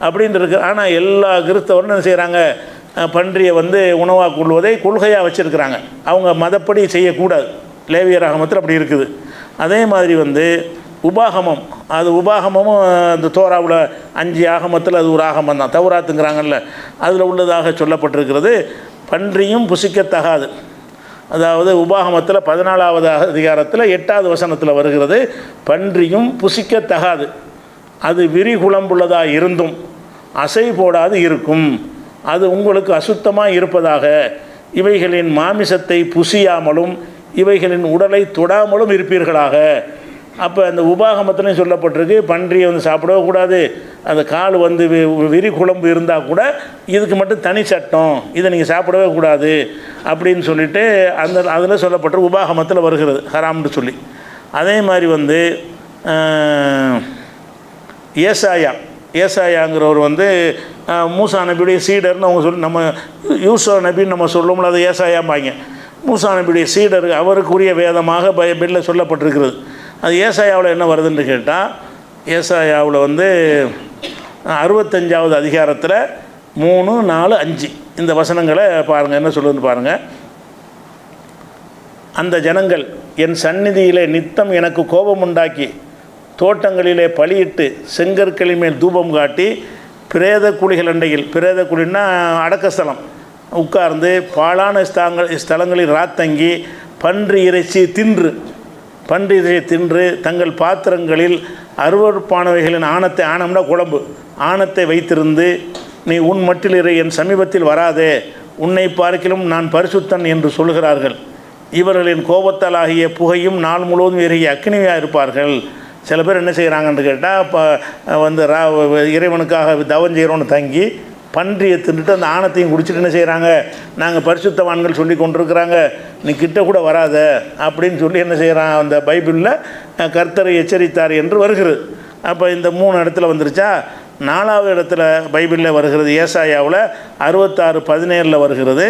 அப்படின்னு இருக்குது. ஆனால் எல்லா கிறிஸ்தவரும் என்ன செய்கிறாங்க? பன்றியை வந்து உணவாக கொள்வதை கொள்கையாக வச்சுருக்கிறாங்க. அவங்க மதப்படி செய்யக்கூடாது. லேவியராகமத்தில் அப்படி இருக்குது. அதே மாதிரி வந்து உபாகமம், அது உபாகமும் அந்த தோராவில் 5 ஆகமத்தில் அது ஒரு ஆகமம் தான், தௌராத்துங்கிறாங்கல்ல, அதில் உள்ளதாக சொல்லப்பட்டிருக்கிறது. பன்றியும் புசிக்கத்தகாது. அதாவது உபாகமத்தில் 14வது அதிகாரத்தில் 8வது வசனத்தில் வருகிறது, பன்றியும் புசிக்கத்தகாது, அது விரிகுழம்புள்ளதாக இருந்தும் அசை போடாது இருக்கும், அது உங்களுக்கு அசுத்தமாக இருப்பதாக. இவைகளின் மாமிசத்தை புசியாமலும் இவைகளின் உடலை தொடாமலும் இருப்பீர்களாக. அப்போ அந்த உபாகமத்திலையும் சொல்லப்பட்டிருக்கு, பன்றியை வந்து சாப்பிடவே கூடாது, அந்த கால் வந்து விரிகுழம்பு இருந்தால் கூட இதுக்கு மட்டும் தனி சட்டம், இதை நீங்கள் சாப்பிடவே கூடாது அப்படின்னு சொல்லிட்டு அதில் சொல்லப்பட்டிருக்கு. உபாகமத்தில் வருகிறது ஹராம்னு சொல்லி. அதே மாதிரி வந்து ஏசாயாங்கிறவர் வந்து மூசா நபியுடைய சீடர்னு அவங்க நம்ம யூசா நபின்னு நம்ம சொல்லுவோம்ல, அது ஏசாயாம்பாங்க. மூசா நபியுடைய சீடர், அவருக்குரிய வேதமாக பைபிளில் சொல்லப்பட்டிருக்கிறது. அது ஏசாயாவில் என்ன வருதுன்னு கேட்டால், ஏசாயாவில் வந்து 65வது அதிகாரத்தில் 3, 4, 5 இந்த வசனங்களை பாருங்கள், என்ன சொல்லுதுன்னு பாருங்கள். அந்த ஜனங்கள் என் சந்நிதியிலே நித்தம் எனக்கு கோபம் உண்டாக்கி தோட்டங்களிலே பலியிட்டு செங்கற்களின் மேல் தூபம் காட்டி பிரேத குழிகள் அண்டையில், பிரேத குழின்னா அடக்கஸ்தலம், உட்கார்ந்து பாழான ஸ்தலங்களில் ராத்தங்கி பன்றி இறைச்சி தின்று தங்கள் பாத்திரங்களில் அருவருப்பானவைகளின் ஆணம்னா குழம்பு, ஆணத்தை வைத்திருந்து நீ உன் மட்டிலிரு, என் சமீபத்தில் வராதே, உன்னை பார்க்கிலும் நான் பரிசுத்தன் என்று சொல்கிறார்கள். இவர்களின் கோபத்தாலாகிய புகையும் நாள் முழுவதும் எரிய அக்னியாக இருப்பார்கள். சில பேர் என்ன செய்கிறாங்கன்னு கேட்டால், இப்போ வந்து இறைவனுக்காக தவம் செய்கிறோன்னு தங்கி பன்றியை தின்னுட்டு அந்த ஆணத்தையும் குடிச்சிட்டு என்ன செய்கிறாங்க, நாங்கள் பரிசுத்தவான்கள் சொல்லி கொண்டிருக்கிறாங்க, நீ கிட்ட கூட வராத அப்படின்னு சொல்லி என்ன செய்கிறான், அந்த பைபிளில் கர்த்தரை எச்சரித்தார் என்று வருகிறது. அப்போ இந்த 3 இடத்துல வந்துருச்சா. 4வது இடத்துல பைபிளில் வருகிறது, ஏசாயாவில் 66:17 வருகிறது,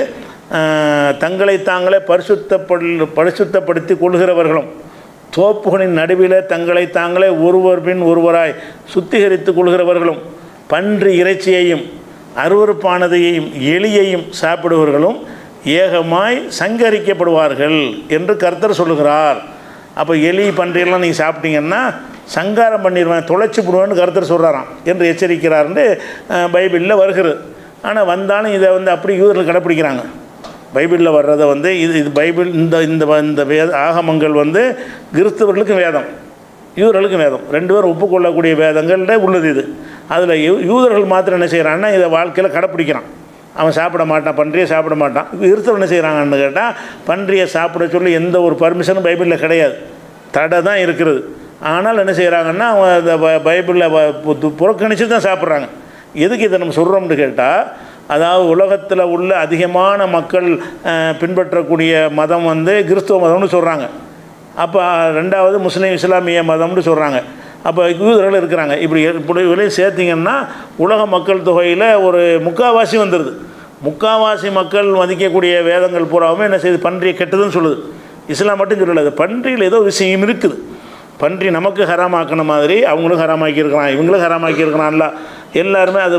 தங்களை தாங்களே பரிசுத்தப்படுத்தி கொள்கிறவர்களும் தோப்புகளின் நடுவில் தங்களை தாங்களே ஒருவர் பின் ஒருவராய் சுத்திகரித்து கொள்கிறவர்களும் பன்றி இறைச்சியையும் அருவருப்பானதையும் எலியையும் சாப்பிடுவர்களும் ஏகமாய் சங்கரிக்கப்படுவார்கள் என்று கர்த்தர் சொல்லுகிறார். அப்போ எலி பன்றியெல்லாம் நீங்கள் சாப்பிட்டீங்கன்னா சங்காரம் பண்ணிடுவேன், தொலைச்சி விடுவேன்னு கர்த்தர் சொல்கிறாராம் என்று எச்சரிக்கிறார்னு பைபிளில் வருகிறது. ஆனால் வந்தாலும் இதை வந்து அப்படி யூதர்கள் கடைப்பிடிக்கிறாங்க. பைபிளில் வர்றதை வந்து இது பைபிள் இந்த வேத ஆகமங்கள் வந்து கிறிஸ்தவர்களுக்கும் வேதம், யூதர்களுக்கும் வேதம், 2 பேரும் ஒப்புக்கொள்ளக்கூடிய வேதங்கள்ட உள்ளது இது. அதில் யூதர்கள் மாத்திரம் என்ன செய்கிறான்னா இதை வாழ்க்கையில் கடைப்பிடிக்கிறான். அவன் சாப்பிட மாட்டான், பன்றியை சாப்பிட மாட்டான். கிறிஸ்தவர் என்ன செய்கிறாங்கன்னு கேட்டால், பன்றியை சாப்பிட சொல்லி எந்த ஒரு பர்மிஷனும் பைபிளில் கிடையாது, தடை தான் இருக்கிறது. ஆனால் என்ன செய்கிறாங்கன்னா அவங்க இந்த பைபிளில் புறக்கணித்து தான் சாப்பிட்றாங்க. எதுக்கு இதை நம்ம சொல்கிறோம்னு கேட்டால், அதாவது உலகத்தில் உள்ள அதிகமான மக்கள் பின்பற்றக்கூடிய மதம் வந்து கிறிஸ்துவ மதம்னு சொல்கிறாங்க. அப்போ 2வது முஸ்லீம் இஸ்லாமிய மதம்னு சொல்கிறாங்க. அப்போ யூதர்கள் இருக்கிறாங்க. இப்படி சேர்த்திங்கன்னா உலக மக்கள் தொகையில் ஒரு 3/4 வந்துடுது. 3/4 மக்கள் மதிக்கக்கூடிய வேதங்கள் பூராவுமே என்ன செய்யுது, பன்றியை கெட்டதுன்னு சொல்லுது. இஸ்லாம் மட்டும் சொல்லலை, அது பன்றியில் ஏதோ விஷயம் இருக்குது. பன்றி நமக்கு ஹராமாக்கின மாதிரி அவங்களும் ஹராமாக்கியிருக்கிறான், இவங்களும் ஹராமாக்கியிருக்கிறான்ல. எல்லாருமே அது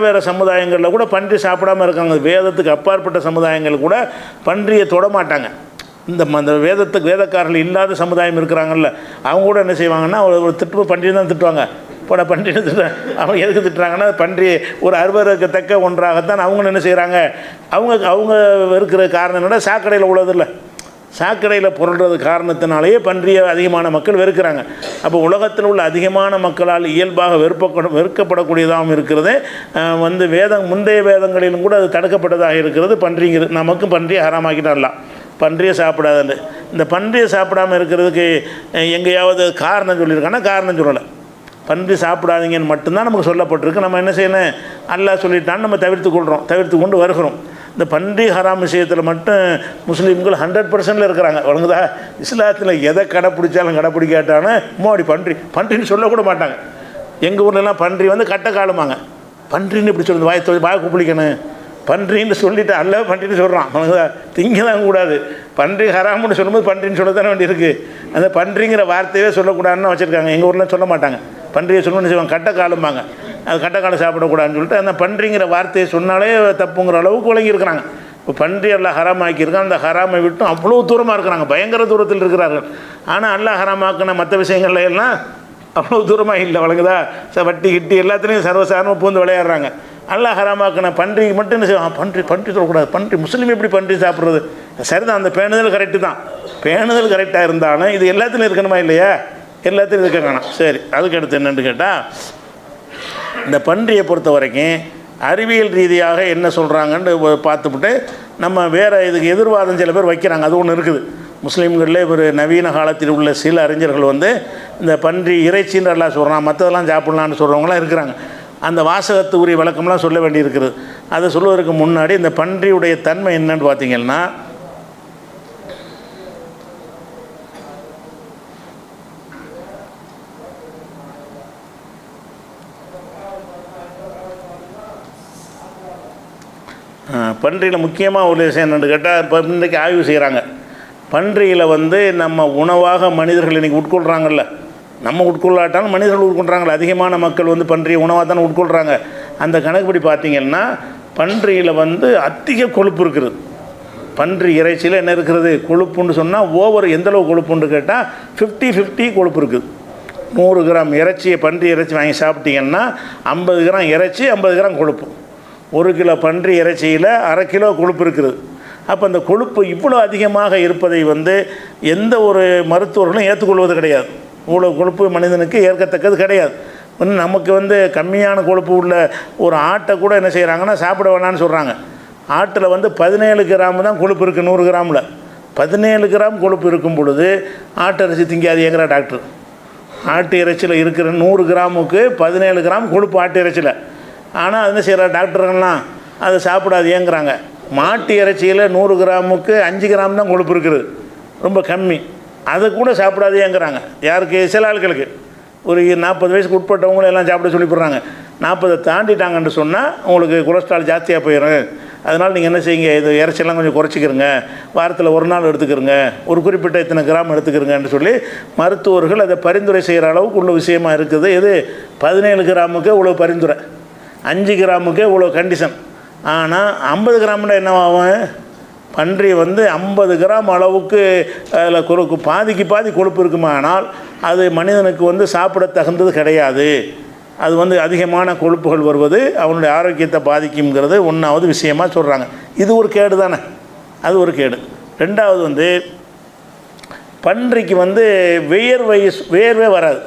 வேறு சமுதாயங்களில் கூட பன்றி சாப்பிடாமல் இருக்காங்க. வேதத்துக்கு அப்பாற்பட்ட சமுதாயங்கள் கூட பன்றியை தொடமாட்டாங்க. அந்த வேதக்காரர்கள் இல்லாத சமுதாயம் இருக்கிறாங்கல்ல, அவங்க கூட என்ன செய்வாங்கன்னா ஒரு பன்றி தான் திட்டுவாங்க, போட பன்றின்னு திட்டுறாங்க. அவங்க எதுக்கு திட்டுறாங்கன்னா பன்றி ஒரு அருவருக்கத்தக்க ஒன்றாகத்தான் அவங்க என்ன செய்கிறாங்க. அவங்க இருக்கிற காரணம் என்னன்னா சாக்கடையில் உள்ளதில்லை, சாக்கடையில் புரள்றது காரணத்தினாலேயே பன்றியை அதிகமான மக்கள் வெறுக்கிறாங்க. அப்போ உலகத்தில் உள்ள அதிகமான மக்களால் இயல்பாக வெறுக்கப்படக்கூடியதாகவும் இருக்கிறது. முந்தைய வேதங்களிலும் கூட அது தடுக்கப்பட்டதாக இருக்கிறது. பன்றிங்கிறது நமக்கும் பன்றியை ஹராமாக்கிட்டாரலாம், பன்றியை சாப்பிடாது. இந்த பன்றியை சாப்பிடாமல் இருக்கிறதுக்கு எங்கேயாவது காரணம் சொல்லியிருக்காங்கன்னா காரணம் சொல்லலை. பன்றி சாப்பிடாதீங்கன்னு மட்டும்தான் நமக்கு சொல்லப்பட்டிருக்கு. நம்ம என்ன செய்யணும், அல்லாஹ் சொல்லிட்டான்னு நம்ம தவிர்த்து கொண்டு வருகிறோம். இந்த பன்றி ஹராம் விஷயத்தில் மட்டும் முஸ்லீம்கள் 100% இருக்கிறாங்க. வழங்குதா, இஸ்லாத்தில் எதை கடைப்பிடிச்சாலும் கடைப்பிடிக்காட்டானு மோடி பன்றின்னு சொல்லக்கூட மாட்டாங்க. எங்கள் ஊர்லலாம் பன்றி கட்டை காலுமாங்க. பன்றின்னு இப்படி சொல்லுது, வாயை குப்பிளிக்கணும். பன்றின்னு சொல்லிவிட்டு அல்ல பன்றின்னு சொல்கிறான். வழங்குதா, திங்க தான் கூடாது. பன்றி ஹராம்னு சொல்லும்போது பன்றின்னு சொல்ல தானே வேண்டி இருக்குது. அந்த பன்றிங்கிற வார்த்தையே சொல்லக்கூடாதுன்னு வச்சுருக்காங்க. எங்கள் ஊரில் சொல்ல மாட்டாங்க. பன்றியை சொல்லணும்னு செய்வாங்க, கட்டை காலும்பாங்க. அது கட்டைக்காலை சாப்பிடக்கூடாதுன்னு சொல்லிட்டு அந்த பன்றிங்கிற வார்த்தையை சொன்னாலே தப்புங்கிற அளவுக்கு விளங்கியிருக்கிறாங்க. இப்போ பன்றி எல்லாம் ஹராமாக்கியிருக்கான். அந்த ஹராமை விட்டும் அவ்வளோ தூரமாக இருக்கிறாங்க, பயங்கர தூரத்தில் இருக்கிறார்கள். ஆனால் அல்லாஹ் ஹராமாக்கின மற்ற விஷயங்கள்ல எல்லாம் அவ்வளோ தூரமாக இல்லை. வழங்குதா, வட்டி கிட்டி எல்லாத்துலேயும் சர்வசாதாரணமாக பூந்து விளையாடுறாங்க. அல்லாஹ் ஹராமாக்கின பன்றிக்கு மட்டும் என்ன செய்வான், பன்றி சொல்லக்கூடாது. பன்றி முஸ்லீம் எப்படி பன்றி சாப்பிட்றது? சரிதான், அந்த பேணுதல் கரெக்டு தான். பேணுதல் கரெக்டாக இருந்தாலும் இது எல்லாத்துலையும் இருக்கணுமா இல்லையா? எல்லாத்துலையும் இருக்க காணும். சரி, அதுக்கு அடுத்து என்னென்னு கேட்டால், இந்த பன்றியை பொறுத்த வரைக்கும் அறிவியல் ரீதியாக என்ன சொல்கிறாங்கன்னு பார்த்துவிட்டு நம்ம வேறு இதுக்கு எதிர்வாதம் சில பேர் வைக்கிறாங்க. அது ஒன்று இருக்குது. முஸ்லீம்களில் ஒரு நவீன காலத்தில் உள்ள சில அறிஞர்கள் இந்த பன்றி இறைச்சின்னு எல்லாம் சொல்கிறான், மற்றதெல்லாம் சாப்பிட்லான்னு சொல்கிறவங்களாம் இருக்கிறாங்க. அந்த வாசகத்துக்குரிய விளக்கம்லாம் சொல்ல வேண்டியிருக்கிறது. அதை சொல்வதற்கு முன்னாடி இந்த பன்றியுடைய தன்மை என்னன்னு பார்த்தீங்கன்னா, பன்றியில் முக்கியமாக ஒரு விஷயம் என்னென்னு கேட்டால், இப்போ இன்றைக்கி ஆய்வு செய்கிறாங்க. பன்றியில் நம்ம உணவாக மனிதர்கள் இன்றைக்கி உட்கொள்கிறாங்கல்ல, நம்ம உட்கொள்ளாட்டாலும் மனிதர்கள் உட்கொள்கிறாங்கள, அதிகமான மக்கள் பன்றியை உணவாக தானே உட்கொள்கிறாங்க. அந்த கணக்குப்படி பார்த்திங்கன்னா பன்றியில் அதிக கொழுப்பு இருக்குது. பன்றி இறைச்சியில் என்ன இருக்கிறது, கொழுப்புன்னு சொன்னால் ஓவர் எந்தளவு கொழுப்புன்னு கேட்டால் 50-50 கொழுப்பு இருக்குது. 100 கிராம் இறைச்சியை பன்றி இறைச்சி வாங்கி சாப்பிட்டீங்கன்னா 50 கிராம் இறைச்சி 50 கிராம் கொழுப்பு. 1 கிலோ பன்றி இறைச்சியில் 1/2 கிலோ கொழுப்பு இருக்குது. அப்போ அந்த கொழுப்பு இவ்வளோ அதிகமாக இருப்பதை எந்த ஒரு மருத்துவர்களும் ஏற்றுக்கொள்வது கிடையாது. இவ்வளோ கொழுப்பு மனிதனுக்கு ஏற்கத்தக்கது கிடையாது. நமக்கு கம்மியான கொழுப்பு உள்ள ஒரு ஆட்டை கூட என்ன செய்கிறாங்கன்னா சாப்பிட வேணான்னு சொல்கிறாங்க. ஆட்டில் 17 கிராம் தான் கொழுப்பு இருக்குது 100 கிராமில். 17 கிராம் கொழுப்பு இருக்கும் பொழுது ஆட்டரிசி திங்காதீங்கிற டாக்டர். ஆட்டு இறைச்சியில் இருக்கிற 100 கிராமுக்கு 17 கிராம் கொழுப்பு ஆட்டு இறைச்சியில். ஆனால் அது என்ன செய்கிற டாக்டருங்கள்லாம் அதை சாப்பிடாதேங்கிறாங்க. மாட்டு இறைச்சியில் 100 கிராமுக்கு 5 கிராம் தான் கொழுப்பு இருக்குது, ரொம்ப கம்மி. அதை கூட சாப்பிடாதேங்கிறாங்க. யாருக்கு? சில ஆட்களுக்கு ஒரு 40 வயசுக்கு உட்பட்டவங்களும் எல்லாம் சாப்பிட சொல்லி போடுறாங்க. 40 தாண்டிட்டாங்கன்னு சொன்னால் உங்களுக்கு கொலஸ்ட்ரால் ஜாஸ்தியாக போயிடும். அதனால் நீங்கள் என்ன செய்யுங்க, இது இறைச்சியெல்லாம் கொஞ்சம் குறைச்சிக்கிறங்க, வாரத்தில் 1 நாள் எடுத்துக்கிறங்க, ஒரு குறிப்பிட்ட இத்தனை கிராம் எடுத்துக்கிறங்கன்னு சொல்லி மருத்துவர்கள் அதை பரிந்துரை செய்கிற அளவுக்கு உள்ள விஷயமா இருக்குது. இது 17 கிராமுக்கு இவ்வளோ பரிந்துரை, 5 கிராமுக்கு இவ்வளோ கண்டிஷன். ஆனால் 50 கிராம்னா என்னவாகும்? பன்றி 50 கிராம் அளவுக்கு அதில் பாதிக்கு பாதி கொழுப்பு இருக்குமா, ஆனால் அது மனிதனுக்கு சாப்பிட தகுந்தது கிடையாது. அது அதிகமான கொழுப்புகள் வருவது அவனுடைய ஆரோக்கியத்தை பாதிக்குங்கிறது 1வது விஷயமாக சொல்கிறாங்க. இது ஒரு கேடு தானே, அது ஒரு கேடு. 2வது பன்றிக்கு வேர்வே வராது.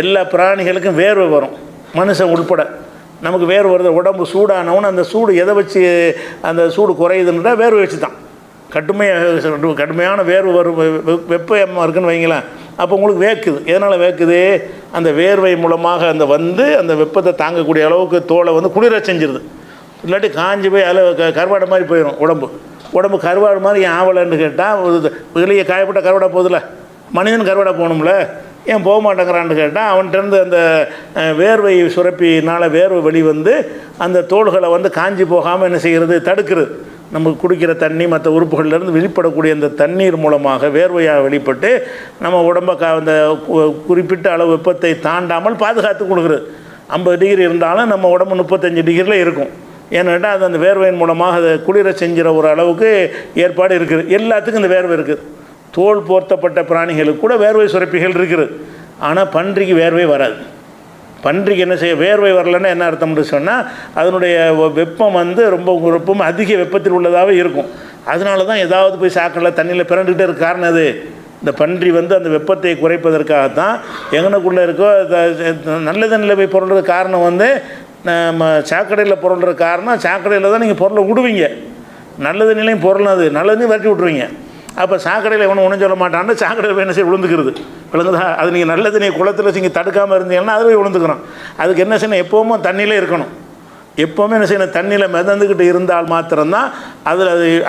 எல்லா பிராணிகளுக்கும் வேர்வை வரும், மனுஷன் உட்பட. நமக்கு வேர்வை வருது, உடம்பு சூடானவன்னு அந்த சூடு எதை வச்சு அந்த சூடு குறையுதுன்றா வேர்வை வச்சு தான். கடுமையான வேர்வை வரும், வெப்பமாக இருக்குன்னு வைங்களேன். அப்போ உங்களுக்கு வேக்குது. எதனால் வேக்குது? அந்த வேர்வை மூலமாக அந்த வெப்பத்தை தாங்கக்கூடிய அளவுக்கு தோலை குளிர செஞ்சிருது. இல்லாட்டி காஞ்சி போய் அதில் கருவாடை மாதிரி போயிடும் உடம்பு கருவாடு மாதிரி ஏன் ஆவலைன்னு கேட்டால், வெளியே காயப்பட்ட கருவாடை போதில்ல, மனிதன் கருவாடை போகணும்ல, ஏன் போக மாட்டேங்கிறான்னு கேட்டால் அவன்கிட்டருந்து அந்த வேர்வை சுரப்பினால் வேர்வை வெளி அந்த தோள்களை காஞ்சி போகாமல் என்ன செய்கிறது, தடுக்கிறது. நம்ம குடிக்கிற தண்ணி மற்ற உறுப்புகள்லேருந்து வெளிப்படக்கூடிய அந்த தண்ணீர் மூலமாக வேர்வையாக வெளிப்பட்டு நம்ம உடம்பை அந்த குறிப்பிட்ட அளவு வெப்பத்தை தாண்டாமல் பாதுகாத்து கொடுக்குறது. 50 டிகிரி இருந்தாலும் நம்ம உடம்பு 35 டிகிரியில் இருக்கும். ஏன்னா அது அந்த வேர்வையின் மூலமாக அதை குளிர செஞ்சிற ஒரு அளவுக்கு ஏற்பாடு இருக்குது. எல்லாத்துக்கும் இந்த வேர்வை இருக்குது. தோல் போர்த்தப்பட்ட பிராணிகளுக்கு கூட வேர்வை சுரப்பிகள் இருக்குது. ஆனால் பன்றிக்கு வேர்வை வராது. பன்றிக்கு என்ன செய்ய வேர்வை வரலன்னா என்ன அர்த்தம்னு சொன்னால் அதனுடைய வெப்பம் வந்து ரொம்ப வெப்பம் அதிக வெப்பத்தில் உள்ளதாகவே இருக்கும். அதனால தான் ஏதாவது போய் சாக்கடையில் தண்ணியில் பிறண்டுக்கிட்டே இருக்க காரணம் அது. இந்த பன்றி வந்து அந்த வெப்பத்தை குறைப்பதற்காகத்தான் எங்கனக்குள்ளே இருக்கோ நல்ல தண்ணியில் போய் பொருள்றது காரணம் வந்து நம்ம சாக்கடையில் பொருள்ற காரணம் சாக்கடையில் தான் நீங்கள் பொருளை விடுவீங்க. நல்ல தண்ணிலையும் பொருள் அது நல்ல தண்ணி விரட்டி விட்ருவீங்க. அப்போ சாக்கடையில் எவனும் ஒன்றும் சொல்ல மாட்டான்னு சாக்கடையில் போய் என்ன செய்ய விழுந்துக்கிறது விழுங்குதா. அது நீங்கள் நல்ல தண்ணியை குளத்தில் நீங்கள் தடுக்காமல் இருந்தீங்கன்னா அது போய் விழுந்துக்கிறோம். அதுக்கு என்ன செய்யணும், எப்போவுமே தண்ணியிலே இருக்கணும். எப்போவுமே என்ன செய்யணும், தண்ணியில் மிதந்துக்கிட்டு இருந்தால் மாத்திரம்தான்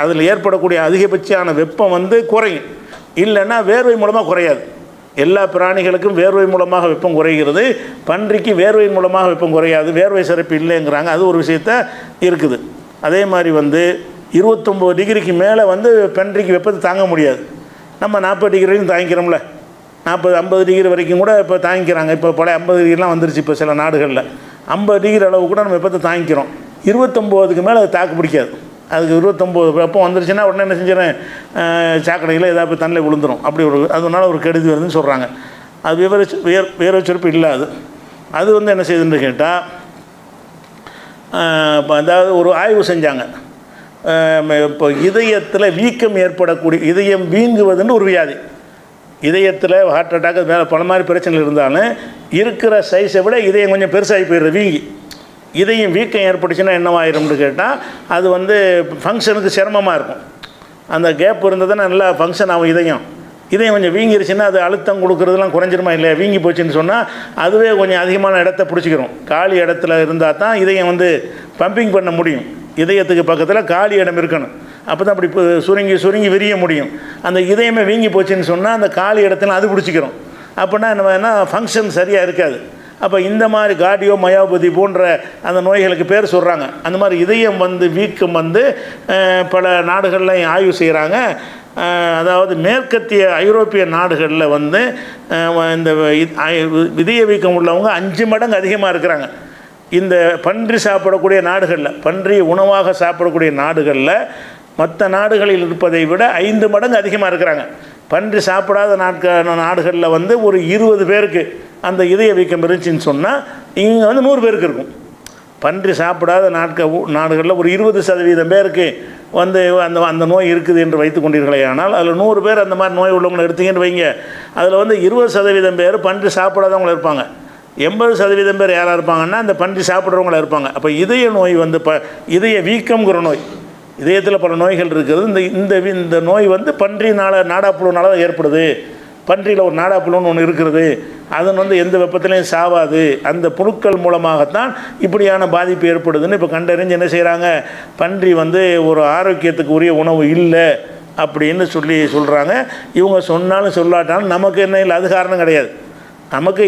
அதில் ஏற்படக்கூடிய அதிகபட்சமான வெப்பம் வந்து குறையும். இல்லைன்னா வேர்வை மூலமாக குறையாது. எல்லா பிராணிகளுக்கும் வேர்வை மூலமாக வெப்பம் குறைகிறது, பன்றிக்கு வேர்வை மூலமாக வெப்பம் குறையாது. வேர்வை சிறப்பு இல்லைங்கிறாங்க. அது ஒரு விஷயத்த இருக்குது. அதே மாதிரி வந்து 29 டிகிரிக்கு மேலே வந்து பன்றிக்கு வெப்பத்தை தாங்க முடியாது. நம்ம 40 டிகிரியும் தாங்கிக்கிறோம்ல, 40-50 டிகிரி வரைக்கும் கூட இப்போ தாங்கிக்கிறாங்க. இப்போ பழைய 50 டிகிரிலாம் வந்துருச்சு. இப்போ சில நாடுகளில் 50 டிகிரி அளவு கூட நம்ம வெப்பத்தை தாங்கிக்கிறோம். 29க்கு மேலே அது தாக்கு பிடிக்காது. அதுக்கு 29 வெப்பம் வந்துருச்சுன்னா உடனே என்ன செஞ்சிடறேன், சாக்கடையில் ஏதாவது தண்ணியில் விழுந்துடும். அப்படி ஒரு அதனால ஒரு கெடுதி வருதுன்னு சொல்கிறாங்க. அது வேறு வச்சிருப்பு இல்லாது. அது வந்து என்ன செய்யுதுன்னு கேட்டால், அதாவது ஒரு ஆய்வு செஞ்சாங்க. இப்போ இதயத்தில் வீக்கம் ஏற்படக்கூடிய, இதயம் வீங்குவதுன்னு ஒரு வியாதி. இதயத்தில் ஹார்ட் அட்டாக் மேலே பல மாதிரி பிரச்சனைகள் இருந்தாலும் இருக்கிற சைஸை விட இதயம் கொஞ்சம் பெருசாகி போயிடுது வீங்கி. இதயம் வீக்கம் ஏற்பட்டுச்சுன்னா என்னவாயிரும்னு கேட்டால், அது வந்து ஃபங்க்ஷனுக்கு சிரமமாக இருக்கும். அந்த கேப் இருந்ததுன்னா நல்லா ஃபங்க்ஷன் ஆகும் இதயம். கொஞ்சம் வீங்கிருச்சுன்னா அது அழுத்தம் கொடுக்குறதுலாம் குறைஞ்சிருமா இல்லையா. வீங்கி போச்சுன்னு சொன்னால் அதுவே கொஞ்சம் அதிகமான இடத்த பிடிச்சிக்கிறோம். காலி இடத்துல இருந்தால் தான் இதயம் வந்து பம்பிங் பண்ண முடியும். இதயத்துக்கு பக்கத்தில் காலி இடம் இருக்கணும். அப்போ தான் அப்படி சுருங்கி விரிய முடியும். அந்த இதயமே வீங்கி போச்சுன்னு சொன்னால் அந்த காலி இடத்துல அது பிடிச்சிக்கிறோம். அப்படின்னா என்ன ஃபங்க்ஷன் சரியாக இருக்காது. அப்போ இந்த மாதிரி கார்டியோ மயோபதி போன்ற அந்த நோய்களுக்கு பேர் சொல்கிறாங்க. அந்த மாதிரி இதயம் வந்து வீக்கம் வந்து பல நாடுகளில் ஆய்வு செய்கிறாங்க. அதாவது மேற்கத்திய ஐரோப்பிய நாடுகளில் வந்து இந்த இதய வீக்கம் உள்ளவங்க 5 மடங்கு அதிகமாக இருக்கிறாங்க. இந்த பன்றி சாப்பிடக்கூடிய நாடுகளில், பன்றி உணவாக சாப்பிடக்கூடிய நாடுகளில் மற்ற நாடுகளில் இருப்பதை விட 5 மடங்கு அதிகமாக இருக்கிறாங்க. பன்றி சாப்பிடாத நாடுகளில் வந்து ஒரு 20 பேருக்கு அந்த இதய வீக்கம் இருந்துச்சின்னு சொன்னால் இங்கே வந்து 100 பேருக்கு இருக்கும். பன்றி சாப்பிடாத நாடுகளில் ஒரு 20% பேருக்கு வந்து அந்த நோய் இருக்குது என்று வைத்து கொண்டீர்களே. ஆனால் அதில் 100 பேர் அந்த மாதிரி நோய் உள்ளவங்களை எடுத்தீங்கன்னு வைங்க, அதில் வந்து 20% பேர் பன்றி சாப்பிடாதவங்கள இருப்பாங்க. 80% பேர் யாராக இருப்பாங்கன்னா அந்த பன்றி சாப்பிட்றவங்கள இருப்பாங்க. அப்போ இதய நோய் வந்து இதய வீக்கம்ங்கிற நோய், இதயத்தில் பல நோய்கள் இருக்குது. இந்த நோய் வந்து நாடாப்புழுனால தான் ஏற்படுது. பன்றியில் ஒரு நாடாப்புழுன்னு ஒன்று இருக்கிறது. அது வந்து எந்த வெப்பத்திலையும் சாவாது. அந்த புழுக்கள் மூலமாகத்தான் இப்படியான பாதிப்பு ஏற்படுதுன்னு இப்போ கண்டறிஞ்சு என்ன செய்கிறாங்க, பன்றி வந்து ஒரு ஆரோக்கியத்துக்கு உரிய உணவு இல்லை அப்படின்னு சொல்கிறாங்க. இவங்க சொன்னாலும் சொல்லாட்டாலும் நமக்கு என்ன இல்லை, அது காரணம் கிடையாது. நமக்கு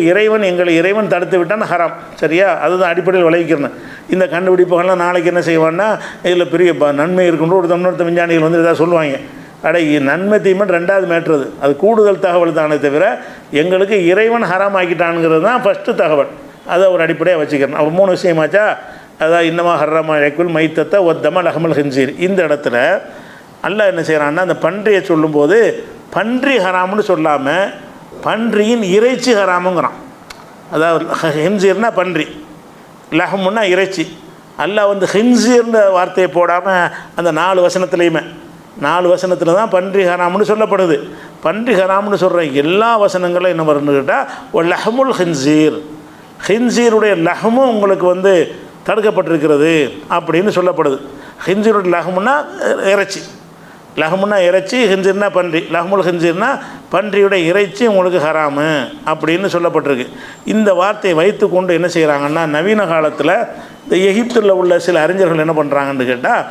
இறைவன் தடுத்து விட்டான்னு ஹராம். சரியா? அதுதான் அடிப்படையில் விளைவிக்கிறேன். இந்த கண்டுபிடிப்புகள்லாம் நாளைக்கு என்ன செய்வான்னா இதில் பெரிய நன்மை இருக்குன்னு ஒரு தமிழ்நாட்டு விஞ்ஞானிகள் வந்து எதாவது சொல்லுவாங்க. நன்மை தீமை 2வது மேட்ரு. அது கூடுதல் தகவல் தானே தவிர எங்களுக்கு இறைவன் ஹராம் ஆக்கிட்டானுங்கிறது தான் ஃபஸ்ட்டு தகவல். அதை ஒரு அடிப்படையாக வச்சுக்கிறேன். அவர் 3 விஷயமாச்சா. அதான் இன்னமா ஹர்ரமா இலைக்குள் மைத்தத்தை ஒத்தம லஹமல் ஹின்சீர். இந்த இடத்துல அல்லாஹ் என்ன செய்கிறான்னா அந்த பன்றியை சொல்லும்போது பன்றி ஹராம்னு சொல்லாமல் பன்றியின் இறைச்சி ஹராமுங்கிறான். அதாவது ஹின்சீர்னா பன்றி, லஹமுன்னா இறைச்சி. அல்லாஹ் வந்து ஹின்சீர்ன்ற வார்த்தையை போடாமல் அந்த 4 வசனத்தில் தான் பன்றி ஹராம்னு சொல்லப்படுது. பன்றி ஹராம்னு சொல்கிற எல்லா வசனங்களும் என்ன வரும்னு கேட்டால் ஒரு லஹமுல் ஹின்சீர், ஹின்சீருடைய லஹமும் உங்களுக்கு வந்து தடுக்கப்பட்டிருக்கிறது அப்படின்னு சொல்லப்படுது. ஹின்சீருடைய லஹமுன்னா இறைச்சி, லஹமுன்னா இறைச்சி, ஹின்சீர்னா பன்றி. லஹமுல் ஹின்சீர்னா பன்றியுடைய இறைச்சி உங்களுக்கு ஹராமு அப்படின்னு சொல்லப்பட்டிருக்கு. இந்த வார்த்தையை வைத்து கொண்டு என்ன செய்கிறாங்கன்னா நவீன காலத்தில் இந்த எகிப்தில் உள்ள சில அறிஞர்கள் என்ன பண்ணுறாங்கன்னு கேட்டால்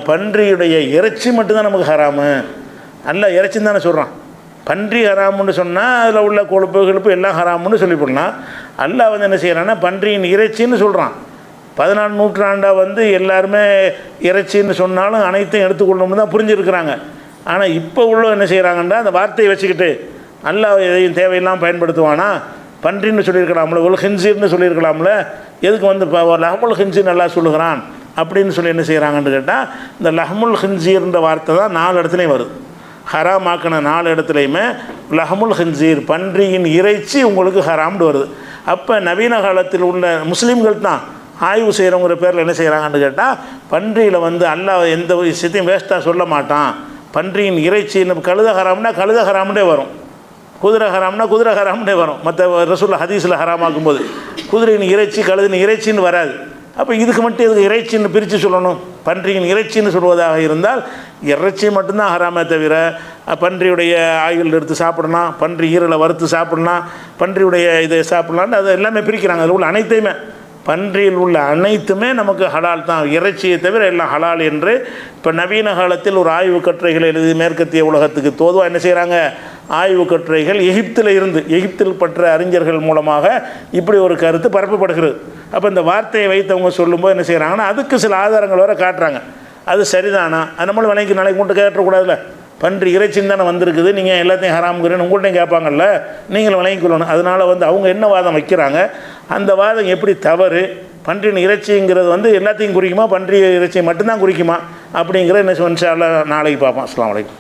பன்றியுடைய இறைச்சி மட்டும்தான் நமக்கு ஹராமு, நல்ல இறைச்சின்னு தானே சொல்கிறான். பன்றி ஹராமுன்னு சொன்னால் அதில் உள்ள கொழுப்பு எல்லாம் ஹராமுன்னு சொல்லிவிடலாம். அல்லாஹ் வந்து என்ன செய்கிறான்னா பன்றியின் இறைச்சின்னு சொல்கிறான். 14 நூற்றாண்டாக வந்து எல்லாருமே இறைச்சின்னு சொன்னாலும் அனைத்தையும் எடுத்துக்கொள்ளணும்னு தான் புரிஞ்சுருக்கிறாங்க. ஆனால் இப்போ உள்ள என்ன செய்கிறாங்கன்னா அந்த வார்த்தையை வச்சுக்கிட்டு அல்லாஹ் எதையும் தேவையெல்லாம் பயன்படுத்துவானா, பன்றின்னு சொல்லியிருக்கலாம்ல, ஒரு ஹின்சீர்னு சொல்லியிருக்கலாம்ல, எதுக்கு வந்து லஹமுல் ஹின்சீர் நல்லா சொல்லுகிறான் அப்படின்னு சொல்லி என்ன செய்கிறாங்கன்னு கேட்டால் இந்த லஹமுல் ஹின்சீர்ன்ற வார்த்தை தான் 4 இடத்துலையும் வருது. ஹராமாக்கின 4 இடத்துலையுமே லஹமுல் ஹின்சீர் பன்றியின் இறைச்சி உங்களுக்கு ஹராம்னு வருது. அப்போ நவீன காலத்தில் உள்ள முஸ்லீம்கள் தான் ஆய்வு செய்கிறவங்கிற பேரில் என்ன செய்கிறாங்கன்னு கேட்டால், பன்றியில் வந்து அல்லாஹ் எந்த விஷயத்தையும் வேஸ்ட்டாக சொல்ல மாட்டான். பன்றியின் இறைச்சின்னு கழுத ஹராம்னா கழுத ஹராம்னே வரும், குதிரை ஹராம்னா குதிரை ஹராம்னே வரும். மற்ற ரசூல் ஹதீஸில் ஹராமாக்கும் போது குதிரையின் இறைச்சி கழுதின் இறைச்சின்னு வராது. அப்போ இதுக்கு மட்டும் இதுக்கு இறைச்சின்னு பிரித்து சொல்லணும். பன்றியின் இறைச்சின்னு சொல்வதாக இருந்தால் இறைச்சி மட்டும்தான் ஹராமே தவிர பன்றியுடைய ஆயுள் எடுத்து சாப்பிடலாம், பன்றி ஈரலை வறுத்து சாப்பிடலாம், பன்றியுடைய இதை சாப்பிட்லான்னு அது எல்லாமே பிரிக்கிறாங்க. அதில் உள்ள அனைத்தையுமே, பன்றியில் உள்ள அனைத்துமே நமக்கு ஹலால் தான், இறைச்சியை தவிர எல்லாம் ஹலால் என்று இப்போ நவீன காலத்தில் ஒரு ஆய்வு கட்டுரைகள் எழுதி மேற்கத்திய உலகத்துக்கு தோதுவாக என்ன செய்கிறாங்க, ஆய்வு கட்டுரைகள் எகிப்தில் பற்ற அறிஞர்கள் மூலமாக இப்படி ஒரு கருத்து பரப்பப்படுகிறது. அப்போ இந்த வார்த்தையை வைத்தவங்க சொல்லும்போது என்ன செய்கிறாங்கன்னா அதுக்கு சில ஆதாரங்கள் வர காட்டுறாங்க. அது சரிதானா, அது நம்மளும் நாளைக்கு மட்டும் கேட்டக்கூடாதுல்ல. பன்றி இறைச்சின்னு தானே வந்திருக்குது, நீங்கள் எல்லாத்தையும் ஹராம்ங்கிறேன்னு உங்கள்கிட்டையும் கேட்பாங்கல்ல, நீங்களும் விளங்கிக்கொள்ளணும். அதனால் வந்து அவங்க என்ன வாதம் வைக்கிறாங்க, அந்த வாதம் எப்படி தவறு, பன்றியின் இறைச்சிங்கிறது வந்து எல்லாத்தையும் குறிக்குமா, பன்றி இறைச்சியை மட்டும்தான் குறிக்குமா அப்படிங்கிற என்ன சொன்னால் நாளைக்கு பார்ப்போம். அஸ்ஸலாமு அலைக்கும்.